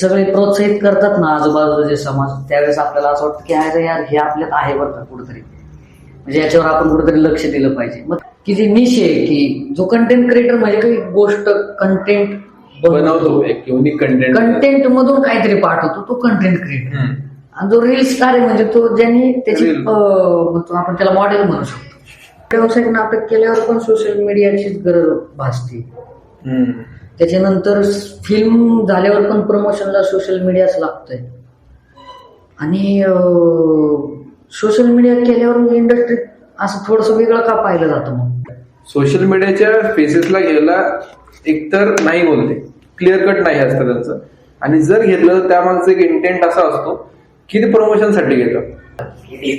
सगळे प्रोत्साहित करतात ना आजूबाजूचे समाज, त्यावेळेस आपल्याला असं वाटतं की अरे यार हे आपल्यात आहे बरं का कुठेतरी, म्हणजे याच्यावर आपण कुठेतरी लक्ष दिलं पाहिजे. मग किती निश आहे की जो कंटेंट क्रिएटर म्हणजे काही गोष्ट कंटेंट बनवतो, एक युनिक कंटेंट मधून काहीतरी पाठवतो, तो कंटेंट क्रिएटर. आणि जो रील स्टार आहे म्हणजे तो ज्यांनी त्याची आपण त्याला मॉडेल म्हणू शकतो. व्यावसायिक नाटक केल्यावर पण सोशल मीडियाचीच गरज भासते. त्याच्यानंतर फिल्म झाल्यावर पण प्रमोशनला सोशल मीडियाच लागतोय. आणि सोशल मीडिया केल्यावर इंडस्ट्रीत असं थोडंसं वेगळं का पाहिलं जातं. मग सोशल मीडियाच्या फेसेसला घ्यायला एकतर नाही बोलते, क्लिअर कट नाही असतं त्यांचं, आणि जर घेतलं तर त्यामागचं एक इंटेंट असा असतो की ते प्रमोशनसाठी घेतात.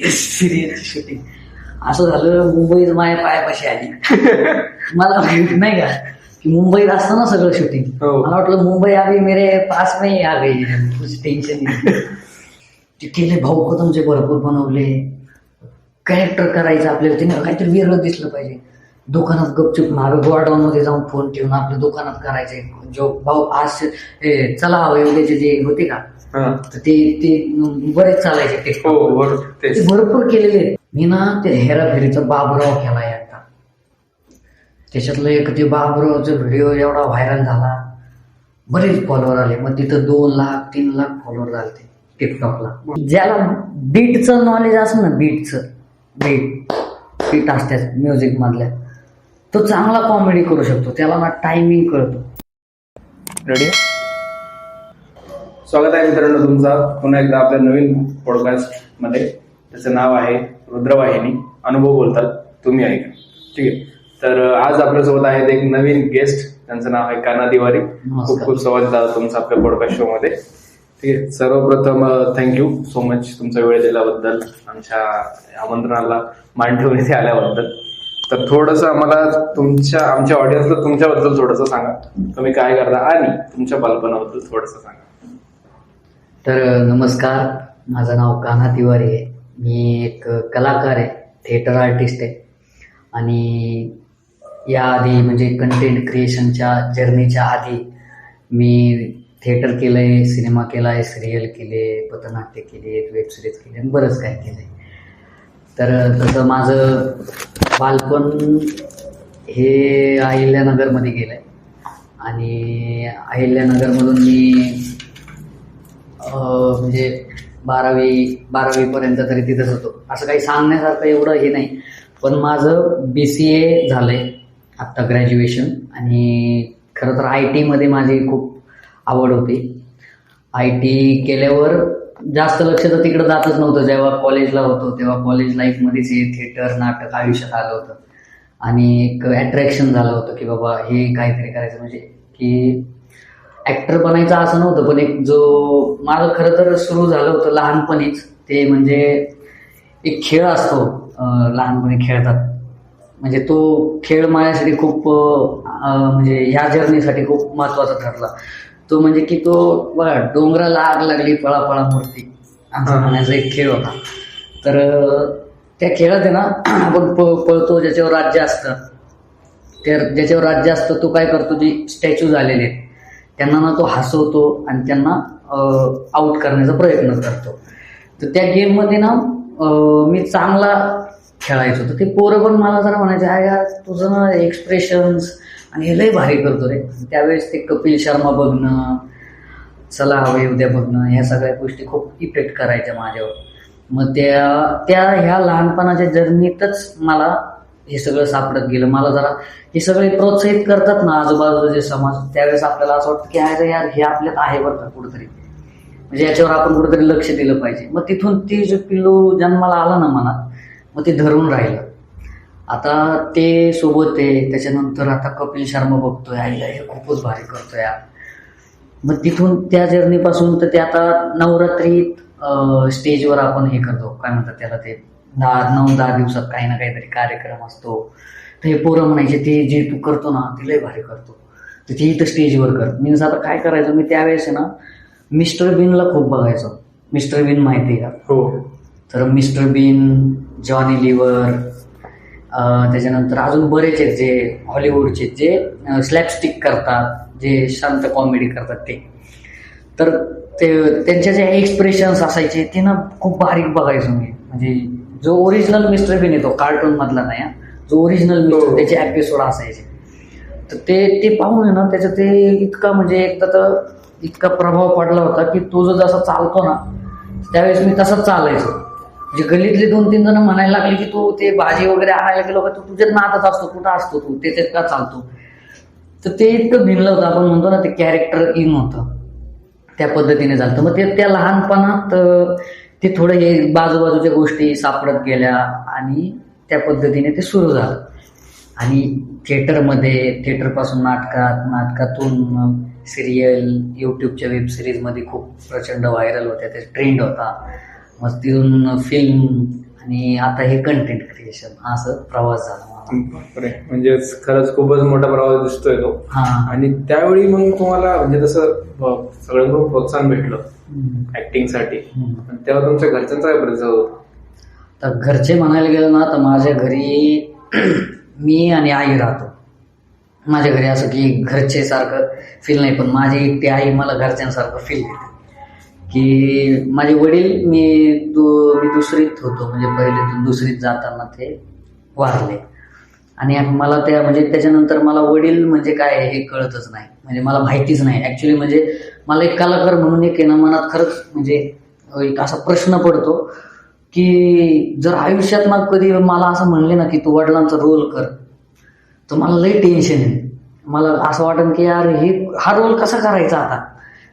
सिरियलची शूटिंग असं झालं, मुंबईत माझ्या पायापाशी आली. मला नाही का की मुंबईत असतं ना सगळं शूटिंग, मला वाटलं मुंबई आली मेरे पास में आ गई, कुछ टेन्शन नाही. ते केले भाऊ कदमचे भरपूर बनवले, कॅरेक्टर करायचं आपल्याला, तिने काहीतरी वेगळं दिसलं पाहिजे. दुकानात गपचूप मागे गोडाऊन मध्ये जाऊन फोन ठेवून आपल्या दुकानात करायचे. जो भाऊ आज चला उद्याचे जे होते का तर ते बरेच चालायचे ते भरपूर केलेले. मी ना ते हेराफेरीचा बाबराव केला एकदा, त्याच्यातलं एक ते बाबरावचा व्हिडिओ एवढा व्हायरल झाला, बरेच फॉलोअर आले. मग तिथं 2 लाख 3 लाख फॉलोअर झाले ते टिकटॉकला. ज्याला बीटचं नॉलेज असं ना, बीट असते म्युझिक मधल्या, तो चांगला कॉमेडी करू शकतो, त्याला ना टायमिंग कळतो. रेडी? स्वागत आहे मित्रांनो तुमचा पुन्हा एकदा आपल्या नवीन पॉडकास्ट मध्ये. त्याचं नाव आहे रुद्रवाहिनी, अनुभव बोलतात, तुम्ही ऐका. ठीक आहे. तर आज आपल्यासोबत आहेत एक नवीन गेस्ट, त्यांचं नाव आहे कान्हा तिवारी. खूप खूप स्वागत झालं तुमचं आपल्या पॉडकास्ट शो मध्ये. ठीक आहे. सर्वप्रथम थँक्यू सो मच तुमचा वेळ दिल्याबद्दल, आमच्या आमंत्रणाला मान ठेवून इथे आल्याबद्दल. तर थोडंसं आम्हाला आमच्या ऑडियन्सला तुमच्याबद्दल थोडंसं सांगा, तुम्ही काय करता आणि तुमच्या बालपणाबद्दल थोडंसं सांगा. तर नमस्कार, माझं नाव कान्हा तिवारी आहे. मी एक कलाकार आहे, थिएटर आर्टिस्ट आहे. आणि याआधी म्हणजे कंटेंट क्रिएशनच्या जर्नीच्या आधी मी थिएटर केलंय, सिनेमा केलाय, सिरियल केले, पथनाट्य केले, वेब सिरीज केले आणि बरंच काय केलंय. तर तसं माझं बालपण हे अहिल्यानगरमध्ये गेलंय आणि अहिल्यानगरमधून मी म्हणजे 12वी पर्यंत तरी तिथंच होतो. असं काही सांगण्यासारखं एवढं हे नाही, पण माझं BCA झालंय आत्ता ग्रॅज्युएशन. आणि खरं तर IT मध्ये माझी खूप आवड होती. IT केल्यावर जास्त लक्ष तर तिकडे जातच नव्हतं. जेव्हा कॉलेजला होतो तेव्हा कॉलेज लाईफमध्येच हे थिएटर नाटक आयुष्यात आलं होतं आणि एक अट्रॅक्शन झालं होतं की बाबा हे काहीतरी करायचं, म्हणजे की ऍक्टर बनायचं असं नव्हतं, पण एक जो माझं खरं तर सुरू झालं होतं लहानपणीच, ते म्हणजे एक खेळ असतो लहानपणी खेळतात, म्हणजे तो खेळ माझ्यासाठी खूप म्हणजे ह्या जर्नीसाठी खूप महत्वाचा ठरला. तो म्हणजे की तो बघा, डोंगराला आग लागली पळापळा मूर्ती आमचा म्हणायचा एक खेळ होता. तर त्या खेळात आहे ना आपण पळतो, ज्याच्यावर राज्य असतं, ज्याच्यावर राज्य असतं तो काय करतो, जे स्टॅच्यू झालेले आहेत त्यांना ना तो हसवतो आणि त्यांना आउट करण्याचा प्रयत्न करतो. तर त्या गेममध्ये ना मी चांगला खेळायचो. तर ते पोरं पण मला जरा म्हणायचे, यार तुझं ना एक्सप्रेशन्स आणि हे लय भारी करतो रे. त्यावेळेस ते कपिल शर्मा बघणं, चला हवे उद्या बघणं, ह्या सगळ्या गोष्टी खूप इफेक्ट करायच्या माझ्यावर. मग त्या ह्या लहानपणाच्या जर्नीतच मला हे सगळं सापडत गेलं. मला जरा हे सगळे प्रोत्साहित करतात ना आजूबाजूचे समाज, त्यावेळेस आपल्याला असं वाटतं की अरे यार हे आपल्यात आहे बरं का कुठेतरी, म्हणजे याच्यावर आपण कुठेतरी लक्ष दिलं पाहिजे. मग तिथून ती जो पिल्लू जन्माला आला ना मनात, मग ते धरून राहिलं. आता ते सोबत आहे, त्याच्यानंतर आता कपिल शर्मा बघतोय, आईला हे खूपच भारी करतोय. मग तिथून त्या जर्नीपासून तर ते आता नवरात्रीत स्टेजवर आपण हे करतो, काय म्हणतात त्याला, ते 9-10 दिवसात काही ना काहीतरी कार्यक्रम असतो. तर हे पोरं म्हणायचे ते जे तू करतो ना ते लय भारी करतो, तर ते इथं स्टेजवर कर. मीन्स आता काय करायचं, मी त्यावेळेस आहे ना मिस्टर बीनला खूप बघायचो. मिस्टर बीन माहिती आहे का? हो. तर मिस्टर बीन, जॉनी लिव्हर, त्याच्यानंतर अजून बरेच आहेत जे हॉलिवूडचे, जे स्लॅपस्टिक करतात, जे शांत कॉमेडी करतात ते. तर ते त्यांचे जे एक्सप्रेशन्स असायचे ते ना खूप बारीक बघायचो मी. म्हणजे जो ओरिजिनल मिस्टर बीन येतो कार्टून मधला नाही, जो ओरिजिनल मिस्टर त्याचे एपिसोड असायचे, तर ते पाहून आहे ना त्याचं ते इतका म्हणजे एकदा तर इतका प्रभाव पडला होता की तो जो जसा चालतो ना त्यावेळेस मी तसंच चालायचो. म्हणजे गल्लीतले 2-3 जण म्हणायला लागले की तू ते भाजी वगैरे आणायला गेलो का तू तुझ्याच नादात असतो, कुठं असतो तू, त्याच्यात का चालतो. तर ते इतकं भिनलं होतं, आपण म्हणतो ना ते कॅरेक्टर इन होतं, त्या पद्धतीने झालं. मग ते त्या लहानपणात ते थोडं हे बाजूबाजूच्या गोष्टी सापडत गेल्या आणि त्या पद्धतीने ते सुरू झालं. आणि थिएटरपासून नाटकातून सिरियल, युट्यूबच्या वेब सिरीजमध्ये खूप प्रचंड व्हायरल होत्या, ते ट्रेंड होता. मग तिथून फिल्म आणि आता हे कंटेंट क्रिएशन, हा असं प्रवास झाला. बापरे, म्हणजे खरंच खूपच मोठा प्रवास दिसतोय तो. आणि त्यावेळी मग तुम्हाला म्हणजे तसं सगळ्यांकडून प्रोत्साहन भेटलं ऍक्टिंगसाठी, तेव्हा तुमच्या घरच्यांचा काय प्रतिसाद होता? तर घरचे म्हणायला गेलं ना तर माझ्या घरी मी आणि आई राहतो. माझ्या घरी असं की घरचे सारखं फील नाही, पण माझी एकटी आई मला घरच्यांसारखं फील देते. की माझे वडील मी दुसरीत होतो, म्हणजे पहिलीतून दुसरीत जाताना ते वारले. आणि मला म्हणजे त्याच्यानंतर मला वडील म्हणजे काय हे कळतच नाही, म्हणजे मला माहितीच नाही ऍक्च्युली. म्हणजे मला एक कलाकार म्हणून एक ना मनात खरंच म्हणजे एक असा प्रश्न पडतो की जर आयुष्यात मग कधी मला असं म्हणले ना की तू वडिलांचा रोल कर, तर मला लई टेन्शन आहे. मला असं वाटेल की यार हा रोल कसा करायचा आता,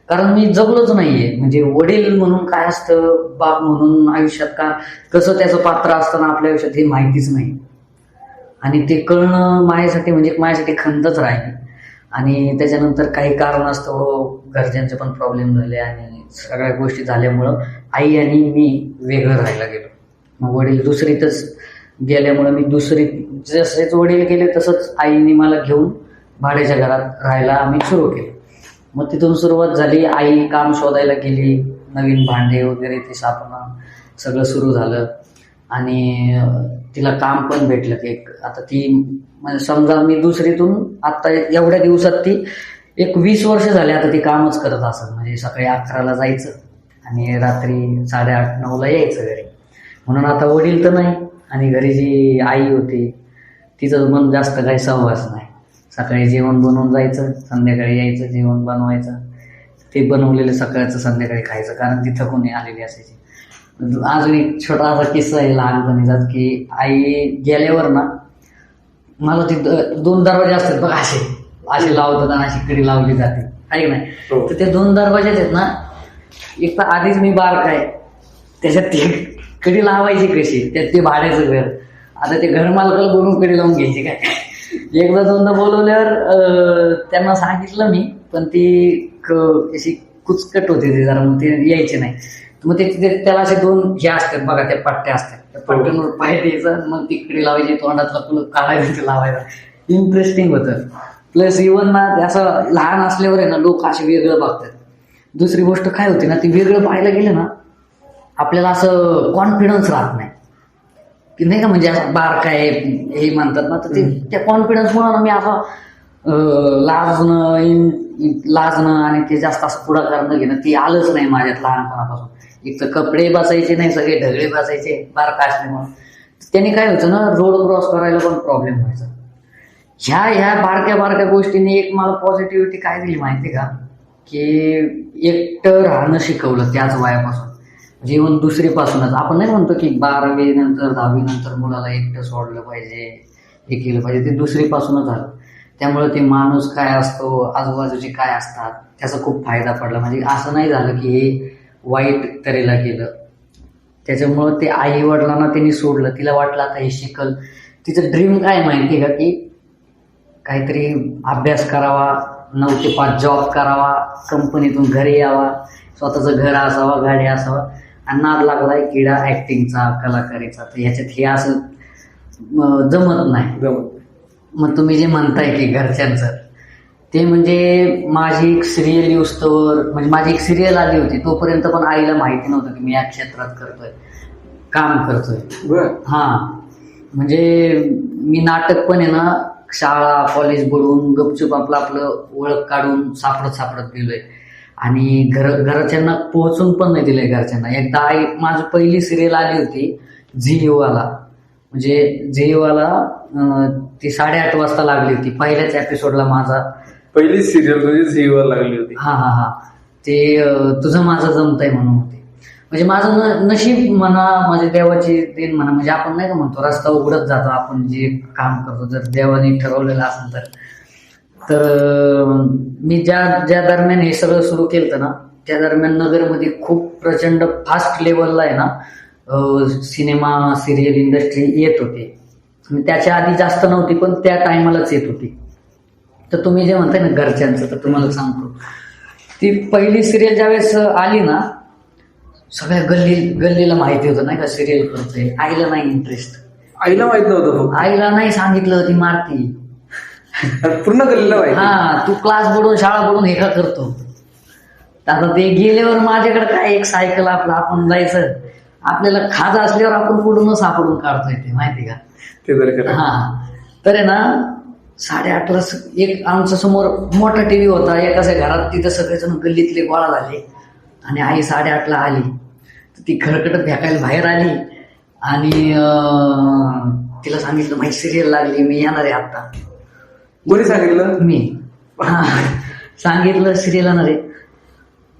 कारण मी जगलोच नाहीये. म्हणजे वडील म्हणून काय असतं, बाप म्हणून आयुष्यात कसं त्याचं पात्र असतं ना आपल्या आयुष्यात हे माहितीच नाही. आणि ते कळणं माझ्यासाठी खंतच राहिली. आणि त्याच्यानंतर काही कारणास्तव घरच्यांचे पण प्रॉब्लेम झाले आणि सगळ्या गोष्टी झाल्यामुळं आई आणि मी वेगळं राहायला गेलो. मग वडील दुसरीतच गेल्यामुळं मी दुसरीत जसेच वडील गेले तसंच आईने मला घेऊन भाड्याच्या घरात राहायला आम्ही सुरू केलं. मग तिथून सुरुवात झाली. आई काम शोधायला गेली, नवीन भांडे वगैरे ते सापडणं सगळं सुरू झालं. आणि तिला काम पण भेटलं की आता ती म्हणजे समजा मी दुसरीतून आता एवढ्या दिवसात ती 20 वर्ष झाले आता ती कामच करत असत. म्हणजे सकाळी 11ला जायचं आणि रात्री 8:30-9ला यायचं घरी. म्हणून आता वडील तर नाही आणि घरी जी आई होती तिचं मन जास्त काही सहवास नाही. सकाळी जेवण बनवून जायचं, संध्याकाळी यायचं, जेवण बनवायचं, ते बनवलेलं सकाळचं संध्याकाळी खायचं, कारण ती थकून आलेली असायची. अजून एक छोटासा किस्सा आहे लहानपणीचाच की आई गेल्यावर ना मला ती 2 दरवाजे असतात बघ, असे लावतात आणि अशी कडी लावली जाते आहे की नाही. तर ते 2 दरवाजे आहेत ना, एक तर आधीच मी बारका आहे, त्याच्यात ती कडी लावायची कशी, त्यात ते भाड्याचं घर. आता ते घर मालकाला बोलून कडी लावून घ्यायची काय. 1-2दा बोलवल्यावर त्यांना सांगितलं मी, पण ती अशी कुचकट होती ती जरा, मग ते यायचे नाही. मग ते त्याला असे 2 हे असतात बघा, त्या पट्ट्या असतात, त्या पट्ट्यांवर पाय द्यायचं, मग ती कडी लावायची, तोंडातला फुलं काढायचं, लावायला. इंटरेस्टिंग होतं. प्लस इव्हन ना ते असं लहान असल्यावर आहे ना लोक असे वेगळं बघतात. दुसरी गोष्ट काय होती ना, ती वेगळं पाहायला गेलं ना आपल्याला असं कॉन्फिडन्स राहत नाही की नाही का, म्हणजे असं बारका आहे हे म्हणतात ना, तर ते त्या कॉन्फिडन्समुळे ना मी असं लाजणं आणि ते जास्त असं पुढाकार न घेणं ते आलंच नाही माझ्यात लहानपणापासून. एक तर कपडे बसायचे नाही, सगळे ढगळे बसायचे बारका असल्यामुळे. त्याने काय व्हायचं ना, रोड क्रॉस करायला पण प्रॉब्लेम व्हायचा. ह्या बारक्या गोष्टीने एक मला पॉझिटिव्हिटी काय दिली माहिती का, की एकटं राहणं शिकवलं त्याच वयापासून. जीवन दुसरीपासूनच आपण नाही म्हणतो की 12वी नंतर 10वी नंतर मुलाला एकटं सोडलं पाहिजे, हे केलं पाहिजे, ते दुसरीपासूनच झालं. त्यामुळे ते माणूस काय असतो, आजूबाजूचे काय असतात, त्याचा खूप फायदा पडला. म्हणजे असं नाही झालं की हे वाईट तऱ्हेला गेलं. त्याच्यामुळं ते आई वडिलांना त्यांनी सोडलं, तिला वाटलं आता हे शिकल. तिचं ड्रीम काय माहिती का, की काहीतरी अभ्यास करावा, 9 ते 5 जॉब करावा, कंपनीतून घरी यावा, स्वतःचं घर असावा, गाडी असावा. आणि नाद लागलाय किडा ऍक्टिंगचा, कलाकारीचा, तर ह्याच्यात हे असं जमत नाही. मग तुम्ही जे म्हणताय की घरच्यांचं, ते म्हणजे माझी एक सिरियल युस्तवर, म्हणजे माझी एक सिरियल आली होती तोपर्यंत पण आईला माहिती नव्हतं की मी या क्षेत्रात करतोय, काम करतोय. म्हणजे मी नाटक पण आहे ना, शाळा कॉलेज बोलवून गपचूप आपलं ओळख काढून सापडत गेलोय. आणि घरच्यांना पोहोचून पण नाही दिलंय घरच्यांना. एकदा माझी पहिली सिरियल आली होती झीवाला, म्हणजे झीवाला ती 8:30 वाजता लागली होती. पहिल्याच एपिसोडला माझा पहिली सिरियल म्हणजे झीवर लागली होती. हा ते तुझं माझं जमतंय म्हणून होते. म्हणजे माझं नशीब म्हणा, माझ्या देवाची देण म्हणा, म्हणजे आपण नाही का म्हणतो रस्ता उघडत जातो आपण जे काम करतो, जर देवाने ठरवलेलं असेल तर मी ज्या दरम्यान हे सगळं सुरू केलं ना, त्या दरम्यान नगरमध्ये खूप प्रचंड फास्ट लेवलला आहे ना सिनेमा सिरियल इंडस्ट्री येत होती. त्याच्या आधी जास्त नव्हती, पण त्या टायमालाच येत होती. तर तुम्ही जे म्हणताय ना घरच्यांचं, तर तुम्हाला सांगतो, ती पहिली सिरियल ज्यावेळेस आली ना, सगळ्या गल्लीला माहिती होतं नाही का सिरियल करतोय. आईला नाही इंटरेस्ट, आईला माहित नव्हतं, आईला नाही सांगितलं ती मारती. पूर्ण गल्लीला माहिती. हा, तू क्लास बुडून शाळा बुडून हे का करतो. आता ते गेल्यावर माझ्याकडे काय एक सायकल आपलं, आपण जायचं, आपल्याला खाज असल्यावर आपण बुडून सापडून काढतोय ते माहिती का. ते जर हा, तर आहे ना 8:30ला एक आमच्या समोर मोठा टीव्ही होता एकाच घरात, तिथं सगळेजण गल्लीतले गोळा झाले आणि आई 8:30ला आली. तर ती खडखडत भेकायला बाहेर आली आणि तिला सांगितलं माझी सिरियल लागली, मी येणार आहे आता. कोणी सांगितलं? मी. हा, सांगितलं सिरियल येणार आहे.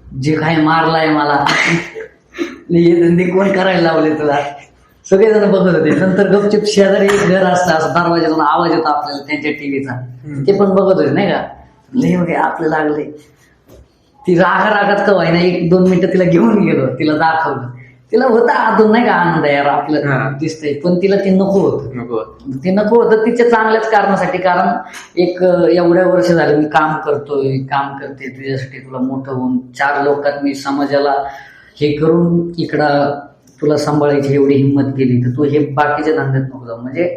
जे काय मारलाय मला, हे धंदे कोण करायला लावले तुला. सगळेजण बघत होते. नंतर गपचूप शेजारी एक घर असतं, असं दरवाजातून आवाज येतो आपल्याला त्यांच्या टीव्हीचा, ते पण बघत होते नाही का. लय वगैरे आपलं लागले. ती रागात का व्हायना 1-2 मिनिटं तिला घेऊन गेलो, तिला दाखवलं. तिला होता आतून नाही का आनंद, यार आपलं दिसतंय, पण तिला ते नको होतं. ते नको होतं तिच्या चांगल्याच कारणासाठी. कारण एक एवढ्या वर्ष झाले मी काम करते तुझ्यासाठी, तुला मोठं होऊन 4 लोकात मी समाजाला हे करून इकडं तुला सांभाळायची एवढी हिंमत केली, तर तू हे बाकीच्या धंद्यात नको जाऊ. म्हणजे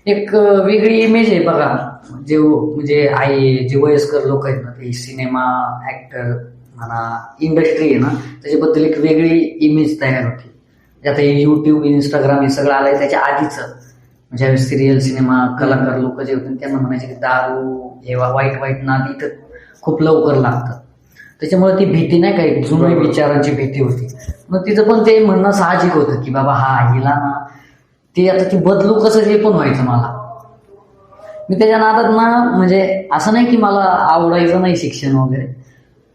एक वेगळी इमेज आहे बघा. म्हणजे जे वयस्कर लोक आहेत ना, ते सिनेमा ऍक्टर म्हणा, इंडस्ट्री आहे ना, त्याच्याबद्दल एक वेगळी इमेज तयार होती. आता हे युट्यूब, इंस्टाग्राम हे सगळं आलंय त्याच्या आधीचं. म्हणजे सिरियल, सिनेमा, कलाकार लोक जे होते त्यांना म्हणायचे की दारू हे वाईट नाद इथं खूप लवकर लागतं. त्याच्यामुळे ती भीती नाही का, एक जुन्या विचारांची भीती होती. मग तिचं पण ते म्हणणं साहजिक होतं की बाबा हा हिला ना ते आता ती बदलू कसं, हे पण व्हायचं मला. मी त्याच्या नादात ना, म्हणजे असं नाही की मला आवडायचं नाही शिक्षण वगैरे,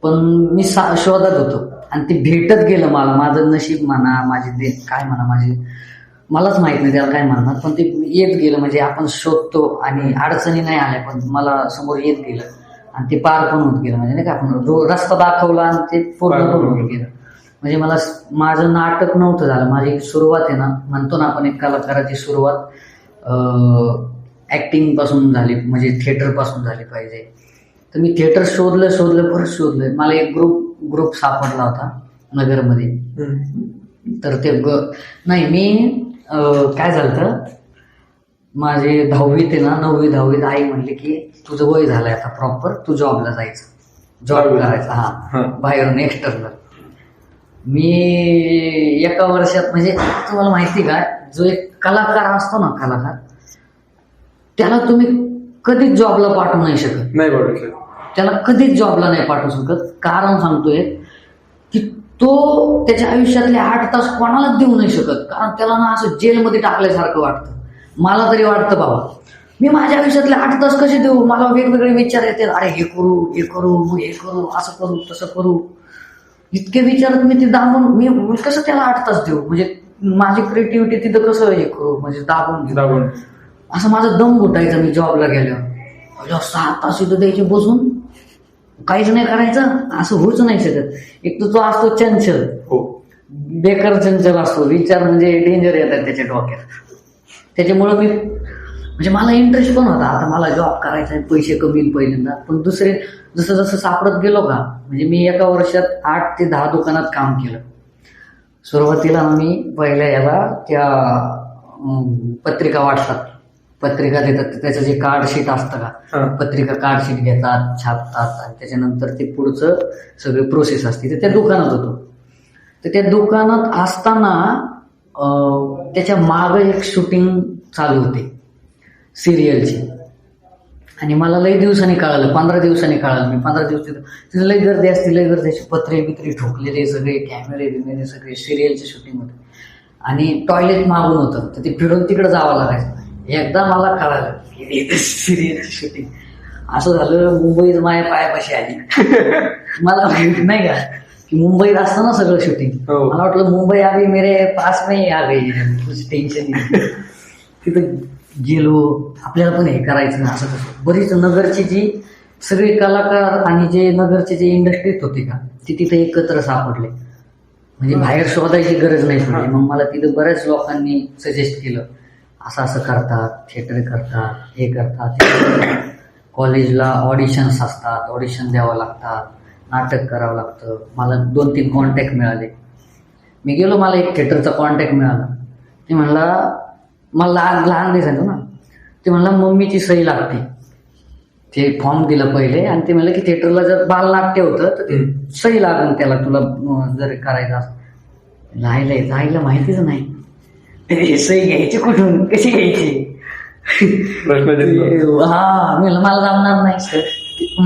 पण मी शोधत होतो आणि ते भेटत गेलं मला. माझं नशीब म्हणा, माझे काय म्हणा, मलाच माहित नाही त्याला काय म्हणणार, पण ते येत गेलं. म्हणजे आपण शोधतो आणि अडचणी नाही आल्या, पण मला समोर येत गेलं आणि ते पार पण होत गेलं. म्हणजे नाही का, आपण रस्ता दाखवला आणि ते पूर्ण पण होत गेलं. म्हणजे माझं नाटक नव्हतं झालं. माझी सुरुवात आहे ना, म्हणतो ना आपण एक कलाकाराची सुरुवात ऍक्टिंग पासून झाली, म्हणजे थिएटर पासून झाली पाहिजे. तर मी थिएटर परत शोधलं. मला एक ग्रुप सापडला होता नगरमध्ये. तर ते नाही, मी काय झालं, माझे 10वीत आहे ना, 9वी-10वीत आई म्हणली की तुझं वय झालंय आता प्रॉपर, तू जॉबला जायचं, जॉब करायचा. हा, बाहेरून एक्सटर्नल. मी एका वर्षात, म्हणजे तुम्हाला माहिती का, जो एक कलाकार असतो ना, कलाकार, त्याला तुम्ही कधीच जॉबला पाठवू नाही शकत. नाही पाठवू शकत. त्याला कधीच जॉबला नाही पाठवू शकत. कारण सांगतोय की तो त्याच्या आयुष्यातले 8 तास कोणालाच देऊ नाही शकत. कारण त्याला ना असं जेलमध्ये टाकल्यासारखं वाटतं. मला तरी वाटतं बाबा, मी माझ्या आयुष्यातले 8 तास कसे देऊ. मला वेगवेगळे विचार येतात, अरे हे करू, मग हे करू, असं करू, तसं करू. इतके विचारात मी ते दाबून, मी कसं त्याला 8 तास देऊ. म्हणजे माझी क्रिएटिव्हिटी तिथं कसं हे करू, म्हणजे दाबून असं माझं दम घुटायचा. मी जॉबला गेल्यावर 6 तास इथं द्यायचे बसून, काहीच नाही करायचं, असं होऊच नाही शकत. एक तर तो असतो चंचल, बेकार चंचल असतो. विचार म्हणजे डेंजर येतात त्याच्या डोक्यात. त्याच्यामुळं मी, म्हणजे मला इंटरेस्ट पण होता, आता मला जॉब करायचा आहे, पैसे कमी पहिल्यांदा. पण दुसरे जसं सापडत गेलो का, म्हणजे मी एका वर्षात 8 ते 10 दुकानात काम केलं. सुरुवातीला मी पहिल्या याला त्या पत्रिका वाटतात, पत्रिका देतात, त्याचं जे कार्ड शीट असतं का, पत्रिका कार्ड शीट घेतात, छापतात आणि त्याच्यानंतर ते पुढचं सगळी प्रोसेस असते. तर त्या दुकानात होतो. तर त्या दुकानात असताना त्याच्या मागं एक शूटिंग चालू होते सिरियलची. आणि मला लई दिवसांनी कळालं, 15 दिवसांनी कळालं. मी 15 दिवस तिथं लई गर्दी असते, लई गर्दी अशी पत्रे बित्रे ठोकलेले सगळे, कॅमेरे बिमेरे सगळे सिरियलच्या शूटिंग होते. आणि टॉयलेट मागून होतं, तर ते फिरून तिकडे जावं लागायचं. एकदा मला कळालं की सिरियलची शूटिंग. असं झालं, मुंबईत माझ्या पायापाशी आली. मला नाही का की मुंबईत असतं ना सगळं शूटिंग. मला वाटलं मुंबई आली मेरे पास में आ गई, कुछ टेन्शन नाही. तिथं गेलो, आपल्याला पण हे करायचं असं तसं. बरीच नगरची जी सगळे कलाकार आणि जे नगरचे जे इंडस्ट्रीत होते का ते तिथे एकत्र सापडले. म्हणजे बाहेर शोधायची गरज नाही पडली. मग मला तिथं बऱ्याच लोकांनी सजेस्ट केलं, असं असं करतात, थिएटर करतात, हे करतात. कॉलेजला ऑडिशन्स असतात, ऑडिशन द्यावं लागतात, नाटक करावं लागतं. मला 2-3 कॉन्टॅक्ट मिळाले. मी गेलो, मला एक थिएटरचा कॉन्टॅक्ट मिळाला. ते म्हणला, मला लहान दिसायचं ना, ते म्हणला मम्मीची सही लागते. ते फॉर्म दिलं पहिले आणि ते म्हणलं की थिएटरला जर बालनाट्य होतं तर ते सही लागून त्याला, तुला जर करायचं असं. जायला माहितीच नाही. सही घ्यायची कुठून, कशी घ्यायची. हा, मी मला जमणार नाही सर,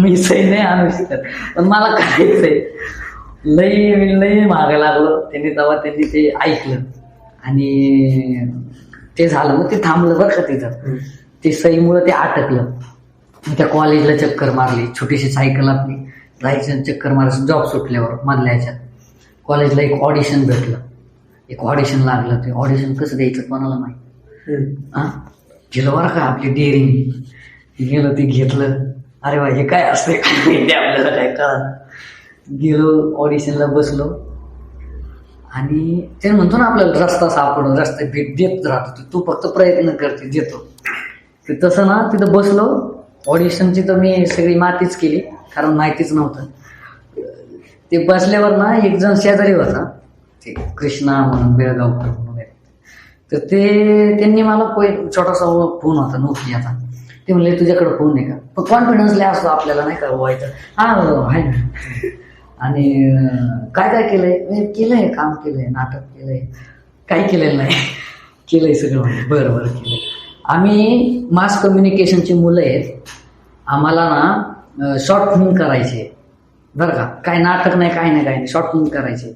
मी सही नाही आणू शकत, पण मला करायचंय. लई मागे लागलो. तेव्हा त्यांनी ते ऐकलं आणि ते झालं. मग ते थांबलं बरं का तिथं. ते सहीमुळे ते अटकलं. त्या कॉलेजला चक्कर मारली, छोटीशी सायकल आपली, जायचं चक्कर मारायचं. जॉब सुटल्यावर मधल्या ह्याच्यात कॉलेजला एक ऑडिशन भेटलं, एक ऑडिशन लागलं. ते ऑडिशन कसं द्यायचं कोणाला माहिती. गेलो बरं का, आपली डेअरिंग गेलो, ते घेतलं. अरे वा, हे काय असते काय माहिती आपल्याला, काय कळलं. गेलो, ऑडिशनला बसलो आणि ते म्हणतो ना आपल्याला रस्ता सापडून, रस्ता भेट देत राहतो, तू फक्त प्रयत्न करते, देतो. ते तसं ना तिथं बसलो. ऑडिशनची तर मी सगळी मातीच केली, कारण माहितीच नव्हतं. ते बसल्यावर ना एक जण शेजारी होता, ते कृष्णा म्हणून, बेळगावकर म्हणून. तर त्यांनी मला छोटासा फोन होता नोकियाचा. ते म्हणले तुझ्याकडे फोन आहे का. पण कॉन्फिडन्सले असतो आपल्याला, नाही का व्हायचं. हा आहे ना. आणि काय काय केलंय, काम केलंय, नाटक केलंय, काय केलेलं नाही, केलंय सगळं. बरं केलंय. आम्ही मास कम्युनिकेशनची मुलं आहेत, आम्हाला ना शॉर्ट फिल्म करायचे बरं का. काय नाटक नाही, काय नाही, शॉर्ट फिल्म करायचे.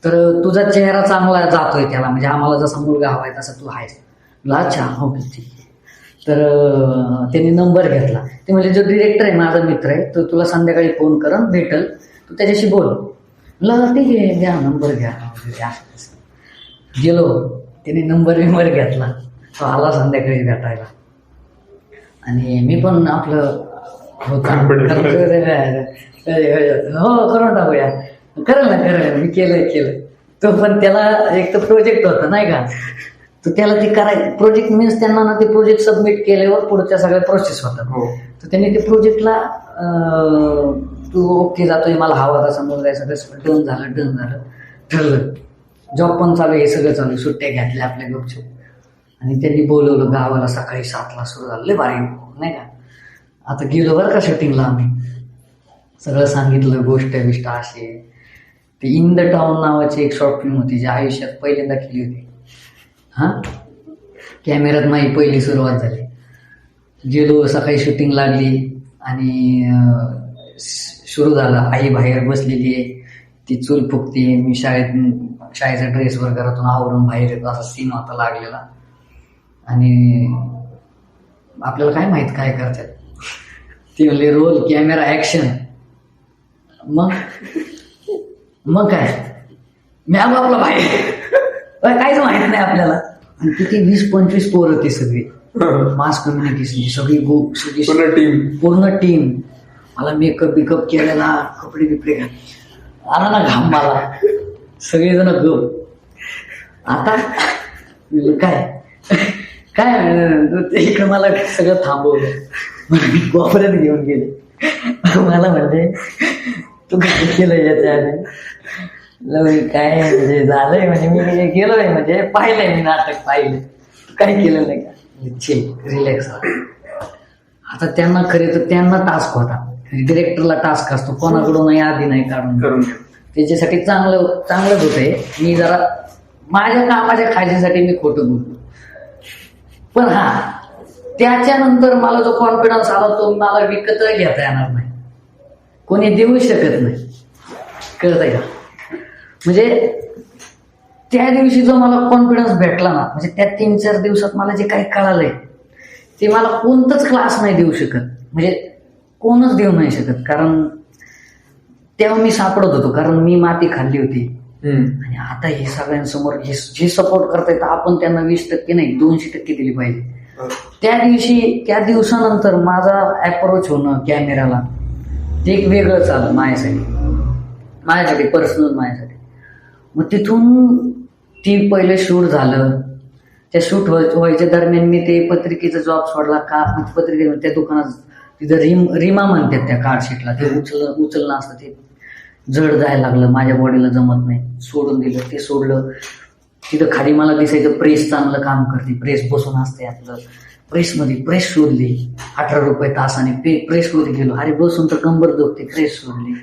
तर तुझा चेहरा चांगला जातोय त्याला, म्हणजे आम्हाला जसा मुलगा हवाय तसा तू आहेस. अच्छा, हो ठीक आहे. तर त्यांनी नंबर घेतला. ते म्हणजे जो डिरेक्टर आहे माझा मित्र आहे, तो तुला संध्याकाळी फोन करून भेटल, तू त्याच्याशी बोल. म्हणलं ठीक आहे, द्या नंबर घ्या. गेलो, त्याने नंबर घेतला. तो आला संध्याकाळी भेटायला. आणि मी पण आपलं हो करून टाकूया, करेल ना, मी केलंय. तो पण त्याला एक तर प्रोजेक्ट होता नाही का, तर त्याला ते करायचं. प्रोजेक्ट मीन्स त्यांना ना ते प्रोजेक्ट सबमिट केल्यावर पुढच्या सगळ्या प्रोसेस होतात. तर त्यांनी ते प्रोजेक्टला तू ओके जातोय, मला हवा तसा मुलगा, सगळं डन झालं, ठरलं. जॉब पण चालू, हे सगळं चालू. सुट्ट्या घेतल्या आपल्या गपचूप. आणि त्यांनी बोलवलं गावाला. सकाळी 7ला सुरू झालं, भारी नाही का. आता गेलो बरं का शूटिंगला. आम्ही सगळं सांगितलं, गोष्ट अशी. ते इन द टाउन नावाची एक शॉर्ट फिल्म होती, जी आयुष्यात पहिल्यांदा केली होती. कॅमेऱ्यात माझी पहिली सुरुवात झाली. गेलो, सकाळी शूटिंग लागली आणि सुरू झालं. आई बाहेर बसलेली आहे, ती चूल फुकते. मी शाळेचा ड्रेस वगैरे घरातून आवरून बाहेर येतो, असा सीन होता लागलेला. आणि आपल्याला काय माहित काय करतात. ती म्हणले रोल कॅमेरा ऍक्शन. मग काय मॅम आपला बाहेर काहीच माहित नाही आपल्याला. आणि किती 20-25 पोरं होती सगळी, मास कम्युनिकेशनची सगळी पूर्ण टीम. मला मेकअप केलेला, कपडे बिपडे आला ना घाम मला. सगळेजण गप. आता काय इकडे मला सगळं थांबवलं. मी कोपऱ्यात घेऊन गेले. मला म्हणले तू काय केलं याच्या आधी. काय म्हणजे झालंय, म्हणजे मी गेलोय, म्हणजे पाहिलंय, मी नाटक पाहिलं, काय केलं नाही का. रिलॅक्स. आता त्यांना खरे तर त्यांना टास्क होता, डिरेक्टरला टास्क असतो कोणाकडूनही आधी नाही काढून. त्याच्यासाठी चांगलंच होतंय. मी जरा माझ्या कामाच्या खायच्यासाठी मी खोटं बोलतो. पण त्याच्यानंतर मला जो कॉन्फिडन्स आला तो मला विकत घेता येणार नाही, कोणी देऊ शकत नाही. कळतंय का? म्हणजे त्या दिवशी जो मला कॉन्फिडन्स भेटला ना, म्हणजे त्या 3-4 दिवसात मला जे काही कळालंय ते मला कोणताच क्लास नाही देऊ शकत, म्हणजे कोणच देऊ नाही शकत. कारण तेव्हा मी सापडत होतो, कारण मी माती खाल्ली होती. आणि आता हे सगळ्यांसमोर जे सपोर्ट करतायत आपण त्यांना 20% नाही 200% दिली पाहिजे. त्या दिवसानंतर माझा अप्रोच होणं कॅमेराला ते एक वेगळंच आलं माझ्यासाठी पर्सनल माझ्यासाठी. मग तिथून ती पहिले शूट झालं. त्या शूट व्हायच्या दरम्यान मी ते पत्रिकेचा जॉब सोडला का, पत्रिके त्या दुकानात तिथं रिमा म्हणतात त्या कार्डशीटला, ते उचलणं असतं, ते जड जायला लागलं, माझ्या बॉडीला जमत नाही, सोडून दिलं. ते सोडलं. तिथं खाली मला दिसायचं प्रेस चांगलं काम करते, प्रेस बसून असते आपलं. प्रेस शोधली 18 रुपये तासाने, प्रेसमध्ये गेलो. अरे बसून तर कंबर दुखते, प्रेस शोधली.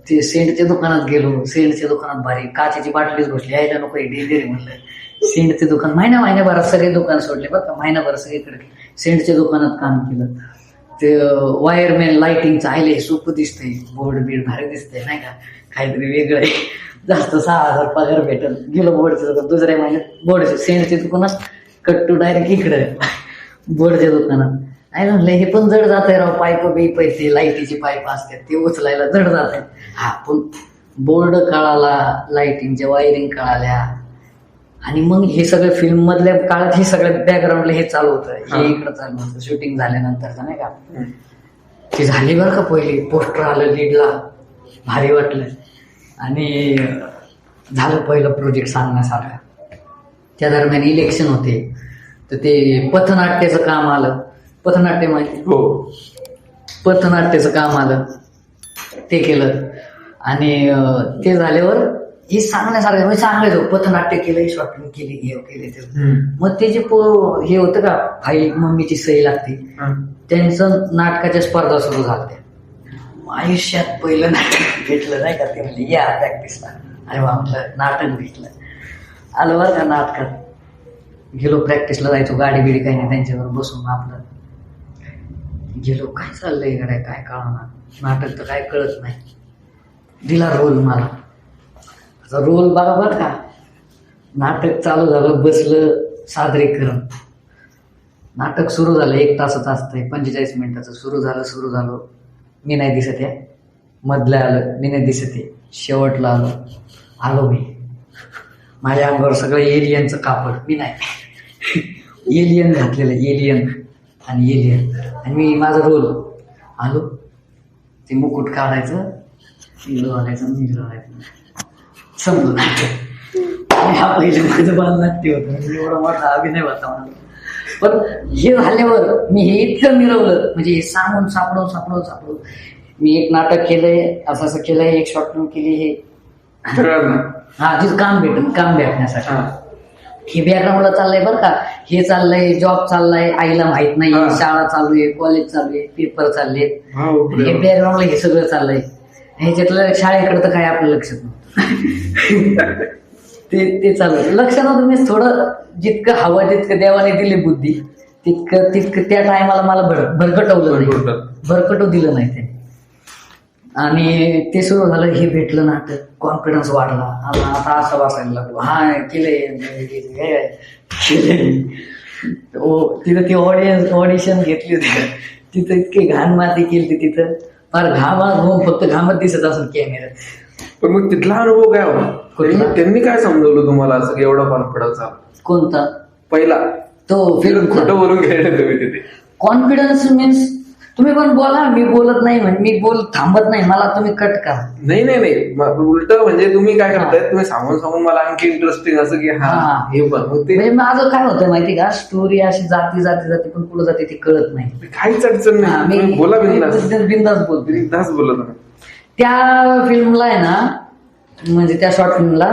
ते सेंटच्या दुकानात गेलो, सेंटच्या दुकानात भारी काचेची बाटलीच घुसली, यायला नको डेंजर म्हणलं. सेंटचे दुकान महिन्याभरात सगळे दुकान सोडले बरं का, महिनाभर सगळीकडे सेंटच्या दुकानात काम केलं. ते वायरमॅन लाइटिंगचं आले, सोपं दिसतंय, बोर्ड बीड भारी दिसतंय नाही का, काहीतरी वेगळं आहे. जास्त 6,000 पगार भेटल. गेलो बोर्डच्या दुकानात, दुसऱ्या महिन्यात बोर्डच्या सेंटच्या दुकानात कट्टू डायरेक्ट इकडे बोर्डच्या दुकानात. नाही म्हणलं हे पण जड जात आहे राव, पाईप बीप ते लाईटीचे पाईप असतात ते उचलायला जड जात आहे. हा पण बोर्ड कळाला, लाईटिंगच्या वायरिंग कळाल्या. आणि मग हे सगळं फिल्म मधल्या काळात हे सगळं बॅकग्राऊंडला हे चालू होतं, हे इकडं चालू होतं शूटिंग झाल्यानंतर नाही का. ते झाली बरं का, पहिले पोस्टर आलं लीडला, भारी वाटलं. आणि झालं पहिलं प्रोजेक्ट सांगण्यासारखा. त्या दरम्यान इलेक्शन होते, तर ते पथनाट्याचं काम आलं. पथनाट्य माहिती? हो. पथनाट्याचं काम आलं, ते केलं. आणि ते झाल्यावर हे सांगण्यासारखं म्हणजे सांगायचं, पथनाट्य केलं, शॉर्ट फिल्म केली, हे केले ते. मग ते जे हे होतं का, फाईल मम्मीची सही लागते, त्यांचं नाटकाच्या स्पर्धा सुरू झाल्या. आयुष्यात पहिलं नाटक भेटलं नाही का, ते म्हणजे या प्रॅक्टिसला. अरे वा म्हटलं नाटक भेटलं. आलं बरं का, नाटकात गेलो, प्रॅक्टिसला जायचो, गाडी बिडी काही नाही, त्यांच्यावर बसून आपलं गेलो. काय चाललंय इकडे, काय कळणार, नाटक तर काय कळत नाही. दिला रोल मला, रोल बघा बरं का. नाटक चालू झालं, बसलं, सादरीकरण. नाटक सुरू झालं, 1 तासाचं असतंय, 45 मिनिटाचं. सुरू झालं, मी नाही दिसत आहे. मधलं आलं, मी नाही दिसत आहे. शेवटला आलो मी. माझ्या अंगावर सगळं एलियनचं कापड, मी नाही एलियन घातलेलं, एलियन. आणि मी माझा रोल आलो, ते मुकुट काढायचं, हिरो घालायचं, मी घालायचं, समजून. हा पहिलं माझं बालनाट्य होतं, एवढा मोठा अभिनय होता मला. पण हे झाल्यावर मी हे इतकं मिरवलं, म्हणजे हे सांगून सापडून मी एक नाटक केलंय, असं केलंय, एक शॉर्ट फिल्म केली, हे जिथं काम भेटण्यासाठी. हे बॅकग्राऊंडला चाललंय बरं का, हे चाललंय, जॉब चाललाय, आईला माहित नाही, शाळा चालू आहे, कॉलेज चालू आहे, पेपर चालले, हे बॅकग्राऊंडला हे सगळं चाललंय. ह्याच्यातलं शाळेकडे तर काय आपलं लक्ष नव्हतं. ते चालू लक्ष नव्हतं. मी थोडं जितकं हवं तितकं देवाने दिली बुद्धी, तितकं त्या टायमाला मला भरकटू दिलं नाही ते. आणि ते सुरू झालं, हे भेटलं नाटक, कॉन्फिडन्स वाढला, आता असं वाचायला लागलो. हा केलंय. तिथं ती ऑडिशन घेतली होती, तिथं इतकी घाण माती केली तिथं, फार फक्त घामच दिसत असून कॅमेऱ्यात. पण मग तिथला अनुभव काय होता, त्यांनी काय समजवलं तुम्हाला असं एवढा कॉन्फिडन्स आला? कोणता? पहिला तो फिल्म खोटं बोलून घ्यायला तुम्ही तिथे. कॉन्फिडन्स मीन्स तुम्ही पण बोला, मी बोलत नाही म्हणजे मी थांबत नाही, मला तुम्ही कट करा. नाही उलट म्हणजे तुम्ही काय करताय, तुम्ही सांगून मला आणखी इंटरेस्टिंग असं की हा हे पण म्हणजे माझं काय होतं माहिती का, स्टोरी अशी जाते पण पुढे जाते ती कळत नाही. काहीच अडचण नाही, बोला बिंदास बोलतो. त्या फिल्मला आहे ना, म्हणजे त्या शॉर्ट फिल्मला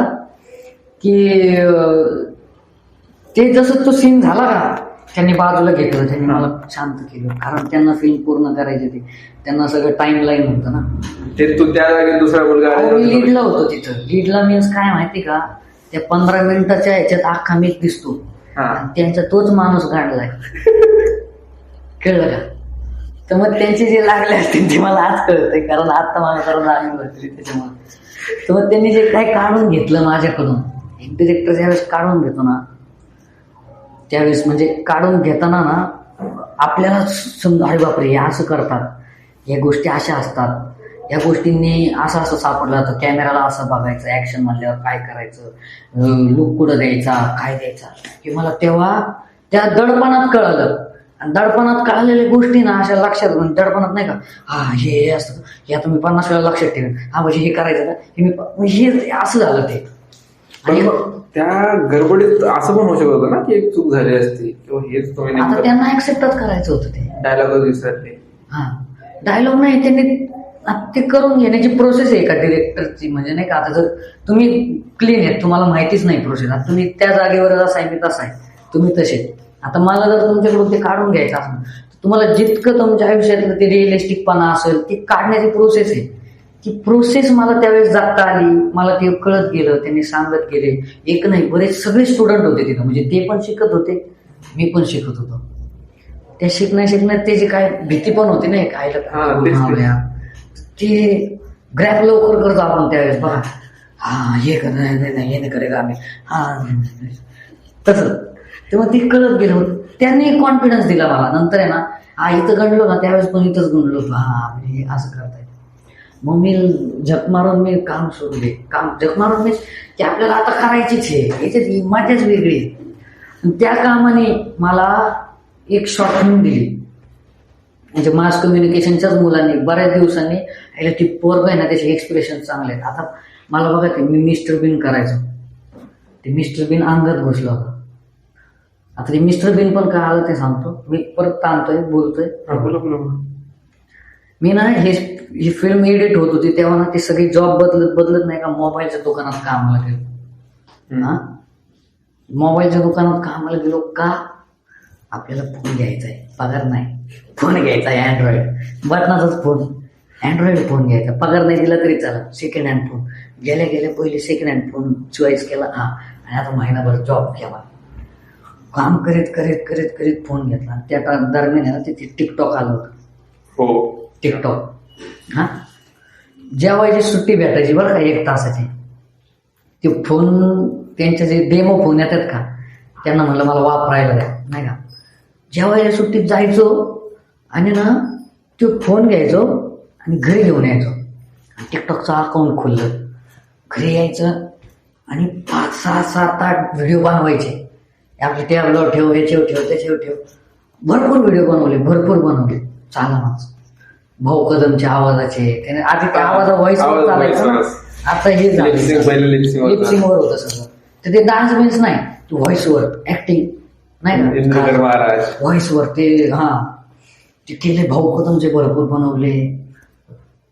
की ते जसं तो सीन झाला का, त्यांनी बाजूला घेतलं, त्यांनी मला शांत केलं, कारण त्यांना फिल्म पूर्ण करायची होती, त्यांना सगळं टाइम लाईन होतं ना. ते तू त्या जागी दुसरा मुलगा मी लीडला होतो तिथं. लीडला मीन्स काय माहिती का, त्या 15 मिनिटाच्या ह्याच्यात अख्खा मीच दिसतो. हा. आणि त्यांचा तोच माणूस गाडलाय. कळलं का? तर मग त्यांचे जे लागले असतील ते मला आज कळतंय, कारण आता मला जरा जाणीव होती त्याच्यामुळे. तर मग त्यांनी जे काही काढून घेतलं माझ्याकडून, एक डिरेक्टर ज्यावेळेस काढून घेतो ना, त्यावेळेस म्हणजे काढून घेताना ना आपल्याला समजा अरे बापरे हे असं करतात, या गोष्टी अशा असतात, या गोष्टींनी असं असं सापडलं जातं, कॅमेराला असं बघायचं, ऍक्शन म्हणल्यावर काय करायचं, लुक कुठं द्यायचा, काय द्यायचा, हे मला तेव्हा त्या दडपणात कळालं. आणि दडपणात कळलेल्या गोष्टी ना अशा लक्षात, दडपणात नाही का, हा हे असतं, हे आता मी 50 वेळा लक्षात ठेवेन, हा म्हणजे हे करायचं का, हे मी हे असं झालं ते. पण मग त्या गडबडीत असं पण होऊ शकत होतं ना की एक चूक झाली असती किंवा हेच तुम्ही आता त्यांना ऍक्सेप्टच करायचं होतं ते. डायलॉग विसरले. हा डायलॉग नाही, त्यांनी ते करून घेण्याची प्रोसेस आहे का डिरेक्टरची, म्हणजे नाही का. आता जर तुम्ही क्लीन आहेत, तुम्हाला माहितीच नाही प्रोसेस, आता तुम्ही त्या जागेवर जसा आहे मी तसा आहे, तुम्ही तसे. आता मला जर तुमच्याकडून ते काढून घ्यायचं असेल तर तुम्हाला जितकं तुमच्या आयुष्यातलं ते रिअलिस्टिकपणा असेल ती काढण्याची प्रोसेस आहे. ती प्रोसेस मला त्यावेळेस जागता आली, मला ते कळत गेलं, त्यांनी सांगत गेले. एक नाही बरेच सगळे स्टुडंट होते तिथं, म्हणजे ते पण शिकत होते, मी पण शिकत होतो. त्या शिकण्यात त्याची काय भीती पण होती नाही काय, ते ग्रॅप लवकर करतो आपण त्यावेळेस, बघा हा हे कर, नाही हे नाही करे का आम्ही, हा तसं. तेव्हा ते कळत गेलं, त्यांनी कॉन्फिडन्स दिला मला. नंतर आहे ना, हा इथं गणलो ना त्यावेळेस पण इथंच गणलो, हा मी असं करताय. मग मी झक मारून मी काम सोडू दे, झक मारून मी की आपल्याला आता करायचीच आहे, याच्यात मजाच वेगळी. त्या कामाने मला एक शॉर्ट फिल्म दिली, म्हणजे मास कम्युनिकेशनच्याच मुलांनी बऱ्याच दिवसांनी ती पोरग आहे ना त्याचे एक्सप्रेशन चांगले आहेत. आता मला बघा ते मी मिस्टर बिन करायचो, ते मिस्टर बिन अंगात घुसलं होतं. आता ते मिस्टर बिन पण काय आलं ते सांगतो, मी परत ताणतोय बोलतोय. मी ना ही फिल्म एडिट होत होती तेव्हा ना ते सगळी जॉब बदलत नाही का, मोबाईलच्या दुकानात कामाला गेलो. हा मोबाईलच्या दुकानात कामाला गेलो का, आपल्याला फोन घ्यायचा आहे, पगार नाही, फोन घ्यायचा आहे अँड्रॉइड बटनाचाच फोन, अँड्रॉइड फोन घ्यायचा, पगार नाही दिला तरी चालेल, सेकंड हँड फोन. गेल्या पहिले सेकंड हँड फोन चॉईस केला, हा. आणि आता महिनाभर जॉब केला, काम करीत फोन घेतला. त्या दरम्यान ना तिथे टिकटॉक आलं होतं. हो टिकटॉक. हा जेवायची सुट्टी भेटायची बरं का 1 तासाची, ते फोन त्यांचे जे डेमो फोन येतात का, त्यांना म्हणलं मला वापरायला द्या, नाही का. जेवायच्या सुट्टीत जायचो आणि ना तो फोन घ्यायचो आणि घरी घेऊन यायचो. टिकटॉकचं अकाउंट खोललं, घरी यायचं आणि 5, 6, 7, 8 व्हिडिओ बनवायचे. आपले टॅबला ठेव, याच्यावर ठेव, त्याच्यावर ठेव, भरपूर व्हिडिओ बनवले. चाला माझं भाऊ कदमच्या आवाजाचे, त्याने आधी त्या आवाजा व्हॉइसवर चालायचं ना, आता हे लिपसिंगवर होतं सगळं. तर ते डान्स बिन्स नाही, तू व्हॉइसवर ऍक्टिंग नाही का, व्हॉइसवर ते हा ते केले. भाऊ कदमचे भरपूर बनवले,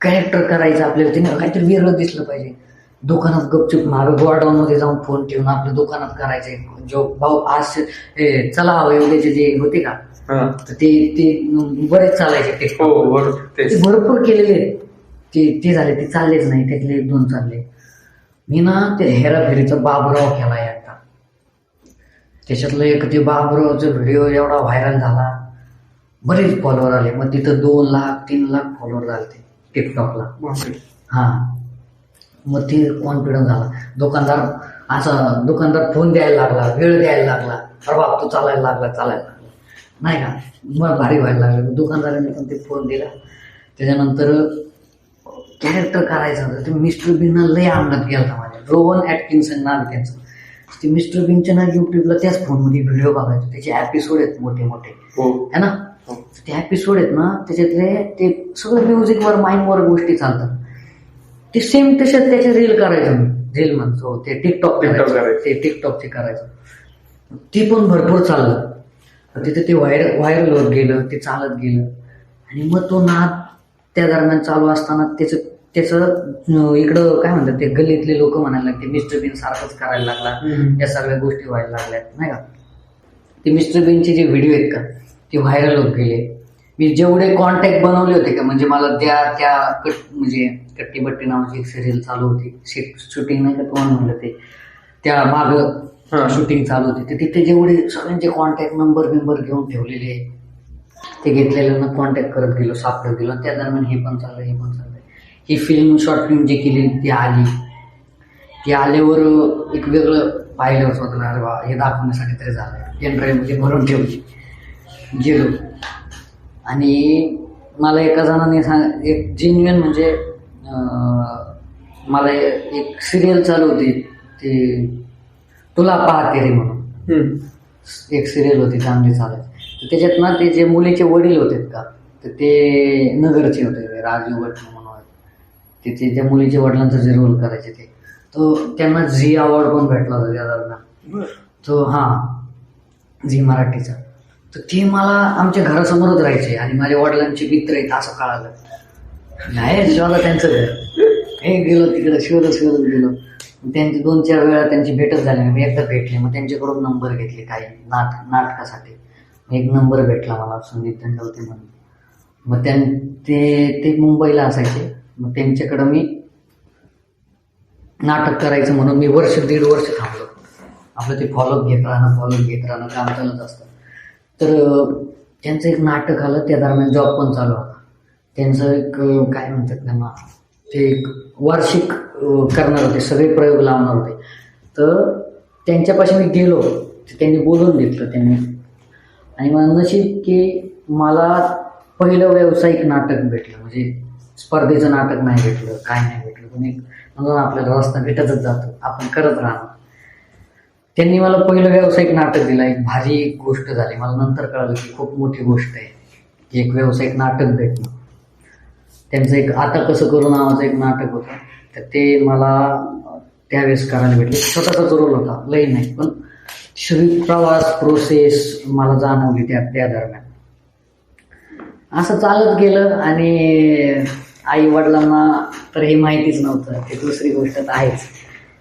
कॅरेक्टर करायचं आपल्याला, त्याने काहीतरी वेगळं दिसलं पाहिजे. दुकानात गपचूप मागं गोडाऊन मध्ये जाऊन फोन ठेवून आपल्या दुकानात करायचे. जो भाऊ आज चला एवढ्याचे जे होते का, तर ते बरेच चालायचे, ते भरपूर केलेले. ते झाले, ते चाललेच नाही, त्यातले 1-2 चालले. मी ना ते हेराफेरीचा बाबराव केला एकदा, त्याच्यातलं एक ते बाबरावचा व्हिडिओ एवढा व्हायरल झाला, बरेच फॉलोअर आले. मग तिथं 2 लाख 3 लाख फॉलोअर झाले ते टिकटॉकला. हा मग ते कॉन्फिडन्स झाला. दुकानदार फोन द्यायला लागला, वेळ द्यायला लागला, अरे बाप तू चालायला लागला नाही का, मग भारी व्हायला लागलं. दुकानदाराने पण ते फोन दिला. त्याच्यानंतर कॅरेक्टर करायचं होतं, ते मिस्टर बीनला लय अंगात गेला माझ्या. रोवन ॲटकिन्सन नाव त्यांचं. ते मिस्टर बीनच्या ना युट्यूबला त्याच फोनमध्ये व्हिडिओ बघायचे, त्याचे एपिसोड आहेत मोठे है ना. ते एपिसोड आहेत ना त्याच्यातले, ते सगळं म्युझिकवर माइंडवर गोष्टी चालतात. ते सेम तसेच त्याचे रील करायचं, मी रील म्हणतो ते टिकटॉकचे करायचं. ते पण भरपूर चाललं. तिथे ते व्हायरल होत गेलं, ते चालत गेलं. आणि मग तो नाद त्या दरम्यान चालू असताना त्याचं इकडं काय म्हणतात ते गल्लीतले लोक म्हणायला लागले, मिस्टर बीन सारखंच करायला लागला, या सगळ्या गोष्टी व्हायला लागल्यात नाही का. ते मिस्टर बीनचे जे व्हिडिओ आहेत का ते व्हायरल होत गेले. मी जेवढे कॉन्टॅक्ट बनवले होते का, म्हणजे मला त्या म्हणजे कट्टी बट्टी नावाची एक सिरियल चालू होती, शूटिंग नाही का तुम्हाला म्हणलं ते, त्या मागं हा. शूटिंग चालू होती तर तिथे जेवढे सगळ्यांचे कॉन्टॅक्ट नंबर घेऊन ठेवलेले ते घेतलेल्यांना कॉन्टॅक्ट करत गेलो, सापडत गेलो. त्या दरम्यान हे पण चाललंय. ही फिल्म शॉर्ट फिल्म जी केली ती आल्यावर एक वेगळं पाहिलं स्वतःला, अरे वा हे दाखवण्यासाठी तरी झालं. पेनड्राईव्हमध्ये भरून ठेवली, गेलो. आणि मला एका जणाने एक जेन्युइन म्हणजे मला एक सिरियल चालू होती ते तुला पाहते रे म्हणून एक सिरियल होती चांगली चालायची. तर त्याच्यात ना ते जे मुलीचे वडील होते का तर ते नगरचे होते, राजू भट म्हणून तिथे त्या मुलीच्या वडिलांचा जे रोल करायचे ते तो त्यांना झी अवॉर्ड पण भेटला होता त्या दरम्यान. तो झी मराठीचा. तर ते मला आमच्या घरासमोरच राहायचे आणि माझ्या वडिलांचे मित्र आहेत असं कळालं. नाही शोधा त्यांचं घर, हे गेलो तिकडं शोधत गेलो. त्यांची 2-4 वेळा त्यांची भेटच झाली. मी एकदा भेटले, मग त्यांच्याकडून नंबर घेतले काही नाटकासाठी. एक नंबर भेटला मला संदीप दंडवते म्हणून. मग ते मुंबईला असायचे. मग त्यांच्याकडं मी नाटक करायचं म्हणून मी 1.5 वर्ष थांबलो. आपलं ते फॉलोअप घेत राहणं काम चालत असतं. तर त्यांचं एक नाटक आलं, त्या दरम्यान जॉब पण चालू होता. त्यांचं एक काय म्हणतात त्यांना, ते एक वार्षिक करणार होते, सगळे प्रयोग लावणार होते. तर त्यांच्यापाशी मी गेलो, त्यांनी बोलून घेतलं त्यांनी. आणि मला नशीब की मला पहिलं व्यावसायिक नाटक भेटलं, म्हणजे स्पर्धेचं नाटक नाही भेटलं, काय नाही भेटलं, पण एक म्हणून आपल्याला रस्ता भेटतच जातो, आपण करत राहणार. त्यांनी मला पहिलं व्यावसायिक नाटक दिलं. एक भारी गोष्ट झाली. मला नंतर कळालं की खूप मोठी गोष्ट आहे की एक व्यावसायिक नाटक भेटणं. त्यांचं एक आता कसं करू नावाचं एक नाटक होतं, तर ते मला त्यावेळेस करायला भेटले. स्वतःचाच रोल होता, लई नाही, पण सगळी प्रवास प्रोसेस मला जाणवली त्या दरम्यान. असं चालत गेलं. आणि आई वडिलांना तर हे माहितीच नव्हतं. ते दुसरी गोष्ट तर आहेच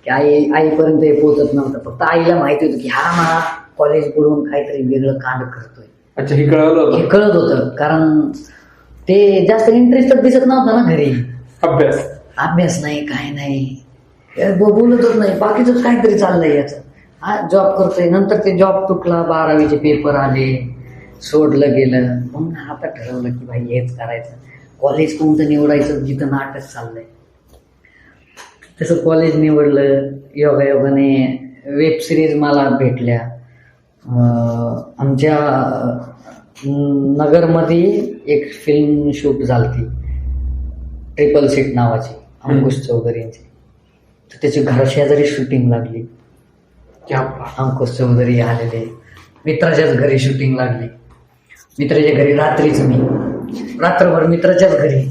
की आईपर्यंत हे पोहोचत नव्हतं. फक्त आईला माहिती होतं की हा कॉलेज कडून काहीतरी वेगळं कांड करतोय. अच्छा, हे कळत होतं. कारण ते जास्त इंटरेस्ट दिसत नव्हता ना घरी. अभ्यास नाही, काय नाही, बोलतच नाही, बाकीच काहीतरी चाललंय याचं. जॉब करतोय. नंतर ते जॉब तुटला, 12वीचे पेपर आले, सोडलं गेलं. मग आता ठरवलं की भाई हेच करायचं. कॉलेज कोणतं निवडायचं जिथं नाटक चाललंय. तसं कॉलेज निवडलं. योगायोगाने वेब सिरीज मला भेटल्या. आमच्या नगरमध्ये एक फिल्म शूट झालती, ट्रिपल सीट नावाची, अंकुश चौधरींची. तर त्याची घराशेजारी शूटिंग लागली. अंकुश चौधरी आलेले, मित्राच्याच घरी शूटिंग लागली. मित्राच्या घरी रात्रभर मित्राच्याच घरी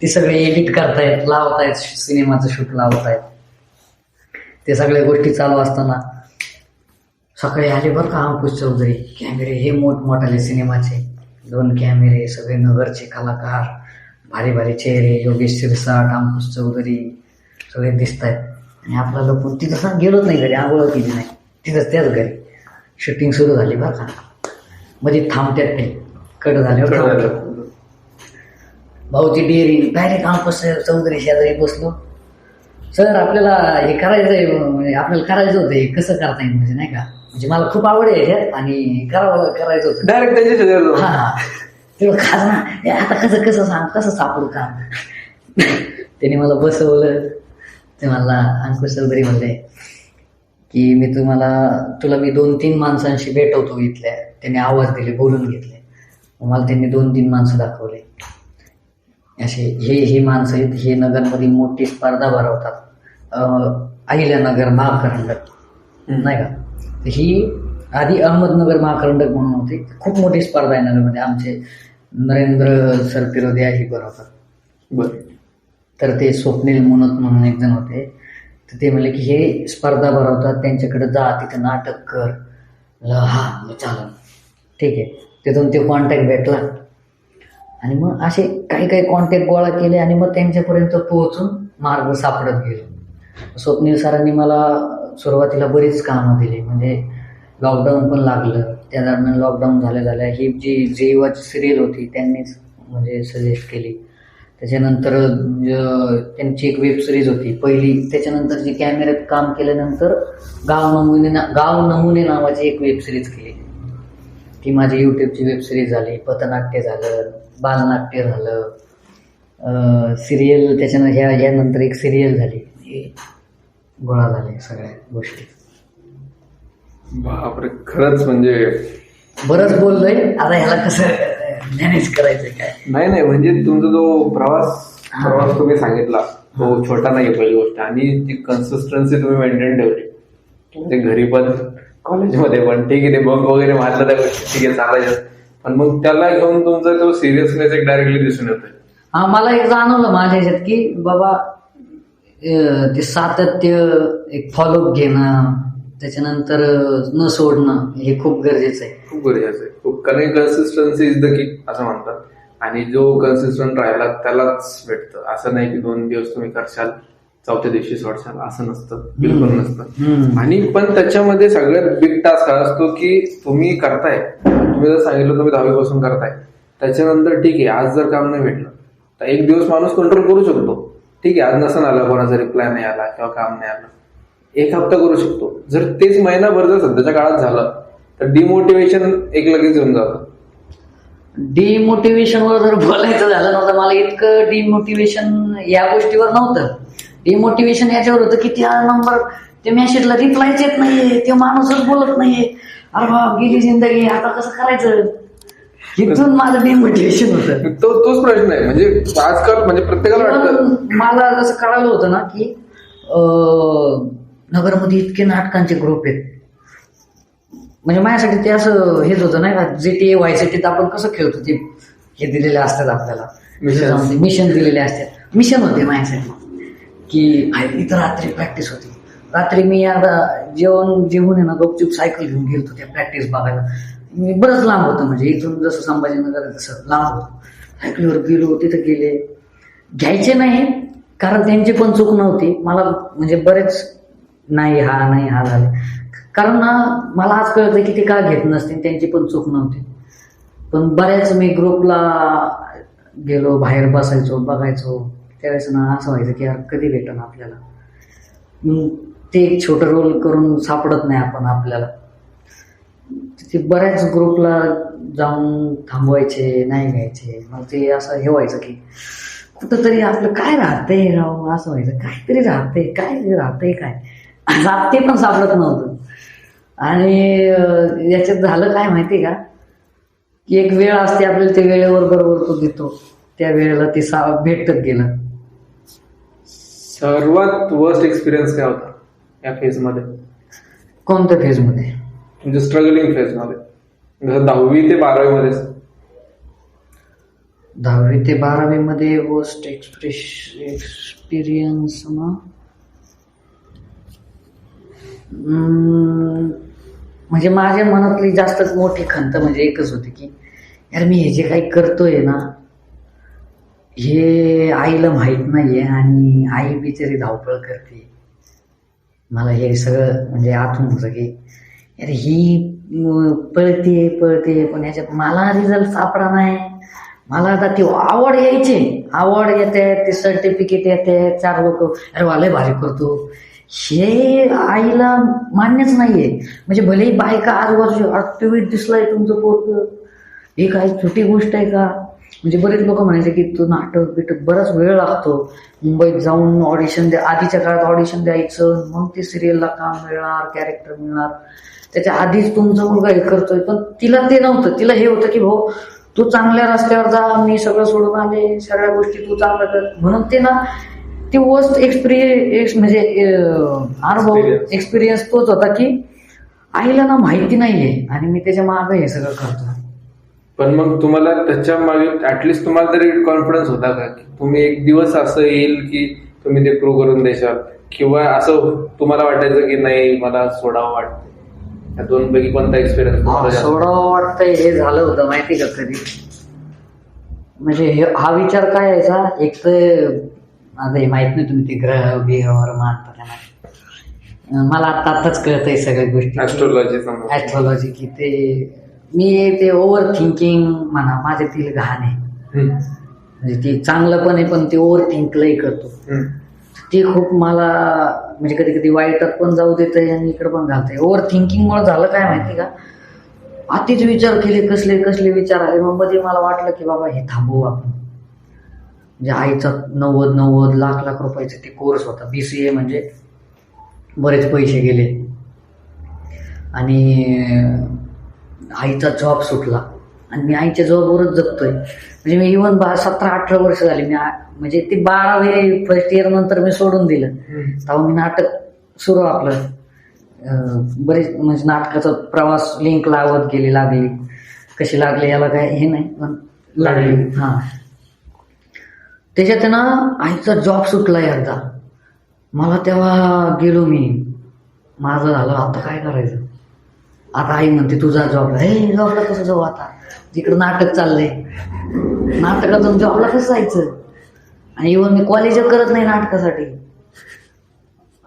ते सगळे एडिट करतायत, लावतायत, सिनेमाचं शूट लावतायत. ते सगळ्या गोष्टी चालू असताना सकाळी आले बरं का अंकुश चौधरी. कॅमेरे हे मोठमोठाले सिनेमाचे, 2 कॅमेरे, सगळे नगरचे कलाकार, भारी भारी चेहरे, योगेश शिरसाट, अंकुश चौधरी सगळे दिसत आहेत. आणि आपला लपून तिथं गेलोच नाही घरी, आंघोळ केली नाही, तिथंच त्याच घरी शूटिंग सुरू झाली बरं का. मध्ये थांबत्यात ते कट झाल्यावर भाऊची डेअरी डायरेक्ट अंकुश चौधरी शेजारी बसलो. सर आपल्याला हे करायचंय, म्हणजे आपल्याला करायचं होतं, हे कसं करता येईल म्हणजे नाही का, म्हणजे मला खूप आवड आहे ह्याच्यात आणि करायचं होतं. डायरेक्ट त्यांच्या हा तेव्हा खाजना आता कसं सापडू का. त्याने मला बसवलं. ते मला अंकुश चौधरी म्हणले की तुला मी 2-3 माणसांशी भेटवतो इथल्या. त्यांनी आवाज दिले, बोलून घेतले. मला त्यांनी 2-3 माणसं दाखवले. असे हे माणसं आहेत, हे नगरमध्ये मोठी स्पर्धा भरवतात, अहिल्यानगर महाकरंडक नाही का. ही आधी अहमदनगर महाकरंडक म्हणून होती, खूप मोठी स्पर्धा आहे नगरमध्ये. आमचे नरेंद्र सरपिरोदिया ही भरवतात. तर ते स्वप्नील मुनत म्हणून एक जण होते. तर ते म्हणले की हे स्पर्धा भरवतात, त्यांच्याकडे जा, तिथं नाटक कर. हा चालेल, ठीक आहे. तिथून ते कॉन्टॅक्ट भेटला. आणि मग असे काही कॉन्टॅक्ट गोळा केले आणि मग त्यांच्यापर्यंत पोहोचून मार्ग सापडत गेलो. स्वप्नील सरांनी मला सुरुवातीला बरीच कामं दिली. म्हणजे लॉकडाऊन पण लागलं, त्या दरम्यान लॉकडाऊन झाल्या ही जी जेवाची सिरियल होती त्यांनीच म्हणजे सजेस्ट केली. त्याच्यानंतर त्यांची एक वेब सिरीज होती पहिली. त्याच्यानंतर जी कॅमेऱ्यात काम केल्यानंतर गाव नमुने नावाची एक वेब सिरीज केली. ती माझी यूट्यूबची वेब सिरीज झाली. पथनाट्य झालं, बालनाट्य झालं, सिरियल. त्याच्यानंतर यानंतर एक सिरियल झाली. हे गोळा झाले सगळ्या गोष्टी. बापरे, खरंच म्हणजे बरंच बोललोय. आता ह्याला कसं मॅनेज करायचंय काय? नाही म्हणजे तुमचा जो प्रवास तुम्ही सांगितला तो छोटा नाही पहिली गोष्ट. आणि ती कन्सिस्टन्सी तुम्ही मेंटेन ठेवली. ते घरी पण कॉलेजमध्ये पण ठीक आहे, ते बंक वगैरे मारलं त्या गोष्टी ठीक आहे चालायचं, पण मग त्याला घेऊन तुमचा तो सिरियसनेस एक डायरेक्टली दिसून येतोय. हा, मला एक जाणवलं माझ्या ह्याच्यात की बाबा ते सातत्य, एक फॉलोअप घेणं, त्याच्यानंतर न सोडणं हे खूप गरजेचं आहे. खूप गरजेचं आहे खूप. कारण कन्सिस्टन्सी इज द की असं म्हणतात. आणि जो कन्सिस्टंट राहिला त्यालाच भेटतं. असं नाही की 2 दिवस तुम्ही करशाल, चौथ्या दिवशी सोडशाल, असं नसतं, बिलकुल नसतं. आणि पण त्याच्यामध्ये सगळ्यात बिग टास्क हा असतो की तुम्ही करताय, तुम्ही जर सांगितलं तुम्ही 10वी पासून करताय, त्याच्यानंतर ठीक आहे आज जर काम नाही भेटलं तर एक दिवस माणूस कंट्रोल करू शकतो. ठीक आहे आज नसन आला, कोणाचा रिप्लाय नाही आला किंवा काम नाही आलं, 1 हप्ता करू शकतो. जर तेच महिनाभर जर सध्याच्या काळात झालं तर डिमोटिवेशन एक लगेच येऊन जातं. डिमोटिवेशनवर जर बोलायचं झालं नव्हतं, मला इतकं डिमोटिवेशन या गोष्टीवर नव्हतं. डिमोटिवेशन याच्यावर होतं की त्या नंबर, त्या मेसेजला रिप्लायच येत नाहीये, ते माणूसच बोलत नाहीये, अरे बाबा गेली जिंदगी, आता कसं करायचं, इथून माझं डिमोटिवेशन होतं. तोच प्रश्न आहे. म्हणजे आजकाल म्हणजे प्रत्येकाला वाटतं. मला जसं कळालं होतं ना की नगरमध्ये इतके नाटकांचे ग्रुप आहेत, म्हणजे माझ्यासाठी ते असं हेच होतं नाही का, GTA YCT आपण कसं खेळतो, ते हे दिलेले असतात आपल्याला, मिशन दिलेले असतात. मिशन होते माझ्यासाठी की इथं रात्री प्रॅक्टिस होती. रात्री मी आता जेवून आहे ना गपचूप सायकल घेऊन गेलतो त्या प्रॅक्टिस बघायला. मी बरंच लांब होतं, म्हणजे इथून जसं संभाजीनगर तसं लांब होतं. सायकलीवर गेलो, तिथं गेले, घ्यायचे नाही कारण त्यांची पण चूक नव्हती. मला म्हणजे बरेच नाही हा झाले, कारण ना मला आज कळतं की ते का घेत नसतील, त्यांची पण चूक नव्हती. पण बऱ्याच मी ग्रुपला गेलो, बाहेर बसायचो, बघायचो, त्यावेळेस ना असं व्हायचं की यार कधी भेटन आपल्याला. ते एक छोटं रोल करून सापडत नाही आपण आपल्याला. ते बऱ्याच ग्रुपला जाऊन थांबवायचे, नाही घ्यायचे. मग ते असं हे व्हायचं की कुठंतरी आपलं काय राहतंय राव, असं व्हायचं काहीतरी राहतंय, काय ते पण सापडत नव्हतं. आणि याच्यात झालं काय माहिती का, की एक वेळ असते आपल्याला, त्या वेळेवर बरोबर तो देतो, त्या वेळेला ते भेटत गेलं. सर्वात वर्स्ट एक्सपिरियन्स काय होता या फेजमध्ये? कोणत्या फेजमध्ये? म्हणजे स्ट्रगलिंग फेजमध्ये, जसं 10वी ते 12वी मध्ये. 10वी ते 12वी मध्ये वर्स्ट एक्सपिरियन्स ना, म्हणजे माझ्या मनातली जास्त मोठी खंत म्हणजे एकच होती की यार मी हे जे काही करतोय ना, हे आईला माहित नाहीये आणि आई बिचारी धावपळ करते. मला हे सगळं म्हणजे आतून होतं की यार ही पळते पण ह्याच्यात मला रिझल्ट सापडा नाही. मला आता ती आवड येते, ते सर्टिफिकेट येते, 4 लोक अरे वालय भारी करतो, हे आईला मान्यच नाहीये. म्हणजे भलेही बायका आजूबाजू ऍक्टिव्हिटी दिसलाय तुमचं पोरगं, हे काही छोटी गोष्ट आहे का? म्हणजे बरेच लोक म्हणायचे की तू नाटक बिटक बराच वेळ लागतो, मुंबईत जाऊन ऑडिशन आधीच्या काळात ऑडिशन द्यायचं, मग ते सिरियलला काम मिळणार, कॅरेक्टर मिळणार, त्याच्या आधीच तुमचा मुलगा हे करतोय. पण तिला ते नव्हतं. तिला हे होतं की भाऊ तू चांगल्या रस्त्यावर जा, मी सगळं सोडून आले, सगळ्या गोष्टी तू चांगलं कर. म्हणून ते ना ती वर्स्ट एक्सपिरियन्स म्हणजे अनुभव एक्सपिरियन्स तोच होता की आईला ना माहिती नाहीये आणि मी त्याच्या मागे हे सगळं करतो. पण मग तुम्हाला त्याच्या मागे ऍटलिस्ट तुम्हाला तरी कॉन्फिडन्स होता का की तुम्ही एक दिवस असं येईल की तुम्ही ते प्रूव्ह करून देशाल, किंवा असं तुम्हाला वाटायचं की नाही मला सोडावं वाटतं? या 2 पैकी कोणता एक्सपिरियन्स सोडावं वाटतंय हे झालं होतं माहिती का कधी? म्हणजे हा विचार काय यायचा, एक तर आता हे माहित नाही तुम्ही ते ग्रह बिहेवर मानता का नाही, मला आताच कळतंय सगळ्या गोष्टी, ऍस्ट्रॉलॉजी की ते मी ते ओव्हर थिंकिंग म्हणा माझ्यातील घाण आहे. म्हणजे ती चांगलं पण आहे, पण ते ओव्हर थिंकलंही करतो. ते खूप मला म्हणजे कधी कधी वाईटात पण जाऊ देतंय आणि इकडे पण घालतंय. ओव्हर थिंकिंगमुळे झालं काय माहिती का, अतिच विचार केले, कसले कसले विचार आले. मग मध्ये मला वाटलं की बाबा हे थांबवू आपण. म्हणजे आईचा 90 लाख रुपयाचा ते कोर्स होता BCA, म्हणजे बरेच पैसे गेले. आणि आईचा जॉब सुटला आणि मी आईच्या जॉबवरच जगतोय. म्हणजे मी इव्हन 17-18 वर्ष झाली मी म्हणजे ते 12वी फर्स्ट इयर नंतर मी सोडून दिलं. तेव्हा मी नाटक सुरू आपलं बरेच म्हणजे नाटकाचा प्रवास लिंक लावत गेली, लागली कशी लागली याला काय हे नाही, पण लागली. हा, त्याच्यात ना आईचा जॉब सुटला एकदा. मला तेव्हा गेलो मी, माझं झालं आता काय करायचं. आता आई म्हणते तुझा जॉबला. हे जॉबला कसं जाऊ आता, तिकडं नाटक चाललंय, नाटकातून जॉबला कसं जायचं. आणि इव्हन मी कॉलेज करत नाही नाटकासाठी.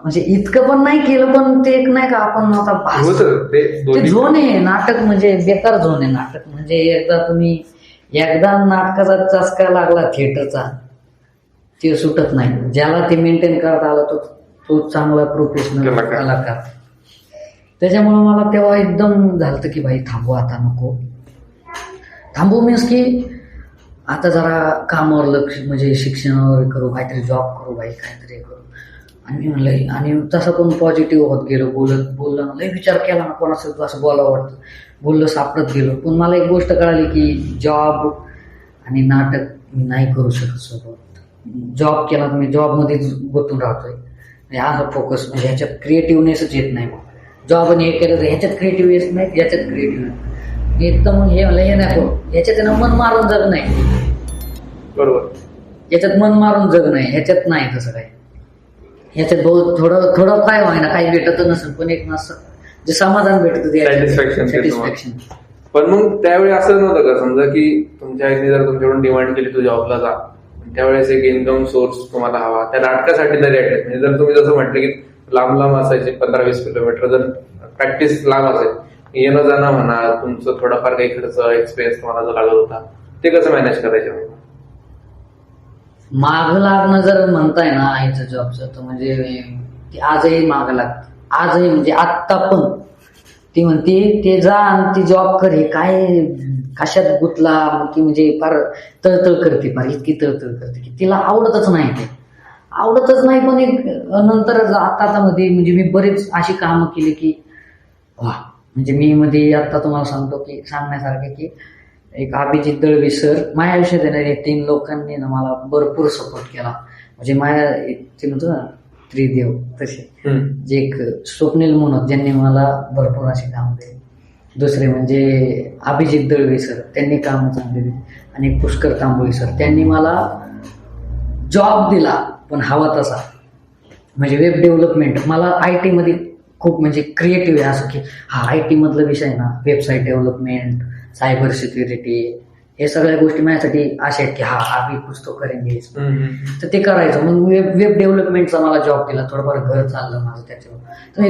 म्हणजे इतकं पण नाही केलं, पण ते एक नाही का आपण आता ते झोन आहे नाटक, म्हणजे बेकार झोन आहे नाटक. म्हणजे एकदा नाटकाचा चस्का लागला थिएटरचा, ते सुटत नाही. ज्याला ते मेंटेन करता आला तो चांगला प्रोफेशनल कलाकार. त्याच्यामुळे मला तेव्हा एकदम झालं की भाई थांबू, आता नको थांबू. मीन्स की आता जरा कामावर लक्ष, म्हणजे शिक्षणावर करू, काहीतरी जॉब करू भाई, काहीतरी करू. आणि म्हणलं, आणि तसं पण पॉझिटिव्ह होत गेलो. बोललं लय विचार केला ना, कोणाचं असं बोलावं वाटतं, बोललं सापडत गेलो. पण मला एक गोष्ट कळाली की जॉब आणि नाटक मी नाही करू शकत सोबत. जॉब केला तर मी जॉबमध्येच गुंतून राहतोय. म्हणजे हा फोकस, म्हणजे ह्याच्यात क्रिएटिव्हनेसच येत नाही. जॉब आणि हे केलं तर ह्याच्यात क्रिएटिव्ह येत नाही, याच्यात क्रिएटिव्ह एकदम हे मला हे नाही. ह्याच्यात मन मारून जग नाही, बरोबर. याच्यात मन मारून जग नाही, ह्याच्यात नाही तसं काय. ह्याच्यात बहुत थोडं काय व्हायना, काही भेटत नसेल, पण एक नसतं जे समाधान भेटतं, सॅटिस्फॅक्शन. पण मग त्यावेळी असं नव्हतं का, समजा की तुमच्या आईने जर तुमच्याकडून डिमांड केली तू जॉबला जा, त्यावेळेस एक इन्कम सोर्स तुम्हाला हवा, त्या नाटकासाठी तरी ऍटलीस्ट, म्हणजे जर तुम्ही जसं म्हटलं की लांब असायचे 15-20 किलोमीटर, जर प्रॅक्टिस लांब असेल, येणं जाणं म्हणा, तुमचं थोडाफार काही खर्च एक्सपेन्स तुम्हाला जो लागत होता, ते कसं मॅनेज करायचं. माग लागणं जर म्हणताय ना आईचं जॉबचं, तर म्हणजे आजही माग लागतं. आजही म्हणजे आत्ता पण ती म्हणते ते जा आणि ती जॉब कर, हे काय कशात गुतला की, म्हणजे फार तळतळ करते, फार इतकी तळतळ करते की तिला आवडतच नाही. ते आवडतच नाही. पण एक नंतर आता मध्ये म्हणजे मी बरेच अशी कामं केली की वा, म्हणजे मी मध्ये आता तुम्हाला सांगतो की सांगण्यासारखे की एक अभिजित दळवी सर, माझ्या आयुष्यात येणारे 3 लोकांनी ना मला भरपूर सपोर्ट केला. म्हणजे माझ्या ते म्हणतो ना त्रिदेव, तसे जे एक स्वप्नील मनोज, ज्यांनी मला भरपूर असे काम दिले. दुसरे म्हणजे अभिजित दळवी सर, त्यांनी कामं चांगली दिली. आणि पुष्कर तांबोळी सर, त्यांनी मला जॉब दिला पण हवा तसा. म्हणजे वेब डेव्हलपमेंट, मला IT मध्ये खूप म्हणजे क्रिएटिव्ह आहे, असं की हा IT मधला विषय ना, वेबसाईट डेव्हलपमेंट, सायबर सिक्युरिटी, हे सगळ्या गोष्टी माझ्यासाठी अशा आहेत की हा आम्ही पुस्तक करेंगे, तर ते करायचं. मग वेब डेव्हलपमेंटचा मला जॉब दिला, थोडंफार घर चाललं माझं त्याच्यावर. तर हे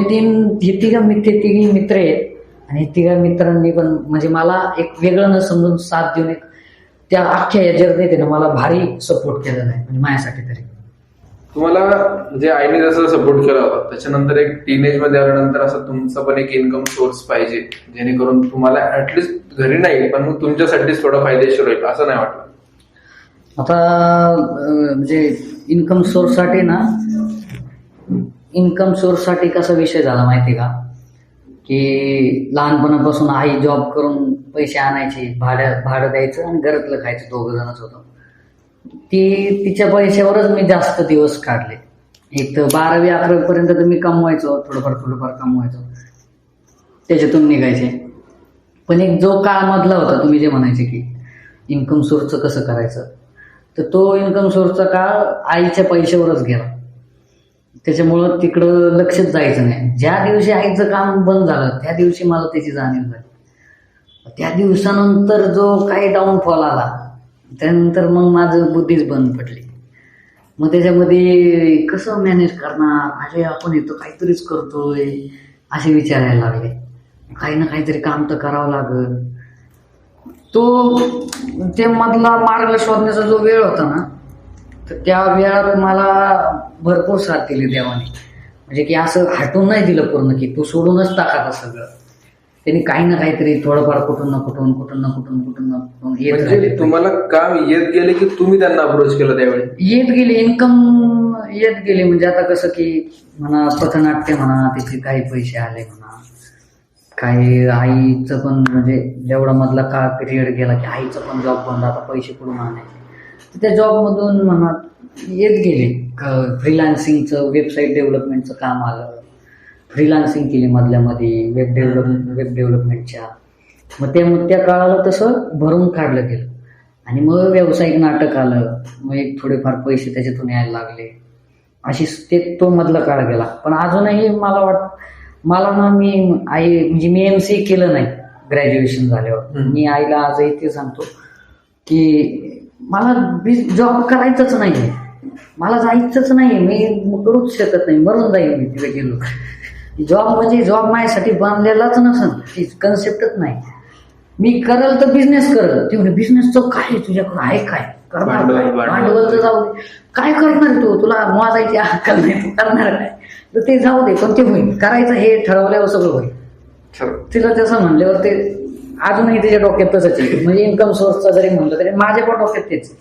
तिघी मित्र आहेत. आणि 3 मित्रांनी पण म्हणजे मला एक वेगळं न समजून साथ देऊन एक त्या अख्ख्या या जर्नीत मला भारी सपोर्ट केलेला आहे, म्हणजे माझ्यासाठी तरी. तुम्हाला जे आईने जसं सपोर्ट केला होता, त्याच्यानंतर एक टीनेज मध्ये आल्यानंतर असं तुमचा पण एक इन्कम सोर्स पाहिजे, जेणेकरून तुम्हाला ऍटलिस्ट घरी नाही पण मग तुमच्यासाठीच थोडं फायदेशीर होईल, असं नाही वाटलं? आता म्हणजे इन्कम सोर्ससाठी कसा विषय झाला माहिती का, की लहानपणापासून आई जॉब करून पैसे आणायची, भाडं द्यायचं आणि घरातलं खायचं, 2 जणच होतो. तिच्या पैशावरच मी जास्त दिवस काढले. एक तर 12वी-11वी पर्यंत तर मी कमवायचो, थोडंफार कमवायचो, त्याच्यातून निघायचे. पण एक जो काळ मधला होता, तुम्ही जे म्हणायचे की इन्कम सोर्सचं कसं करायचं, तर तो इन्कम सोर्सचा काळ आईच्या पैशावरच गेला. त्याच्यामुळं तिकडं लक्षच जायचं नाही. ज्या दिवशी आईचं काम बंद झालं त्या दिवशी मला त्याची जाणीव झाली. त्या दिवसानंतर जो काही डाऊनफॉल आला, त्यानंतर मग माझं बुद्धीच बंद पडली. मग त्याच्यामध्ये कसं मॅनेज करणार, अरे आपण इथं काहीतरीच करतोय असे विचार यायला लागले. काही ना काहीतरी काम तर करावं लागल. तो ते मधला मार्ग शोधण्याचा जो वेळ होता ना, तर त्या वेळात मला भरपूर साथ दिली देवाने. म्हणजे की असं हटून नाही दिलं पूर्ण की तू सोडूनच टाक आता सगळं. त्यांनी काही ना काहीतरी थोडंफार कुठून ना कुठून येत म्हणजे राहिले. तुम्हाला काम येत गेले की तुम्ही त्यांना अप्रोच केलं त्यावेळी? येत गेले, इन्कम येत गेले. म्हणजे आता कसं की म्हणा पथनाट्य म्हणा, त्याचे काही पैसे आले म्हणा, काही आईचं पण म्हणजे जेवढा मधला काळ पिरियड गेला की आईचं पण जॉब बंद, आता पैसे कुठून आणायचे. त्या जॉबमधून म्हणा येत गेले. फ्रीलान्सिंगचं वेबसाईट डेव्हलपमेंटचं काम आलं, फ्रीलान्सिंग केली मधल्यामध्ये वेब डेव्हलपमेंटच्या. मग त्या काळाला तसं भरून काढलं गेलं. आणि मग व्यावसायिक नाटक आलं, मग एक थोडेफार पैसे त्याच्यातून यायला लागले. अशी तो मधला काळ गेला. पण अजूनही मला ना म्हणजे मी MCA केलं नाही ग्रॅज्युएशन झाल्यावर. मी आईला आजही ते सांगतो की मला जॉब करायचंच नाहीये, मला जायचंच नाहीये, मी करूच शकत नाही, मरून जाईल मी तिथे गेलो. जॉब म्हणजे जॉब माझ्यासाठी बांधलेलाच नसेल, ती कन्सेप्टच नाही. मी करल तर बिझनेस करल. ते म्हणजे बिझनेसचं काय तुझ्याकडं आहे, काय करणार, भांडवल तर जाऊ दे, काय करणार तुला मोजायची अक्कल नाही, तू करणार काय, तर ते जाऊ दे, पण ते होईल. करायचं हे ठरवल्यावर सगळं होईल. तिला तसं म्हणल्यावर ते अजूनही त्याच्या डोक्यात तसंच आहे. म्हणजे इन्कम सोर्सचा जरी म्हणलं तरी माझ्या पण डोक्यात तेच.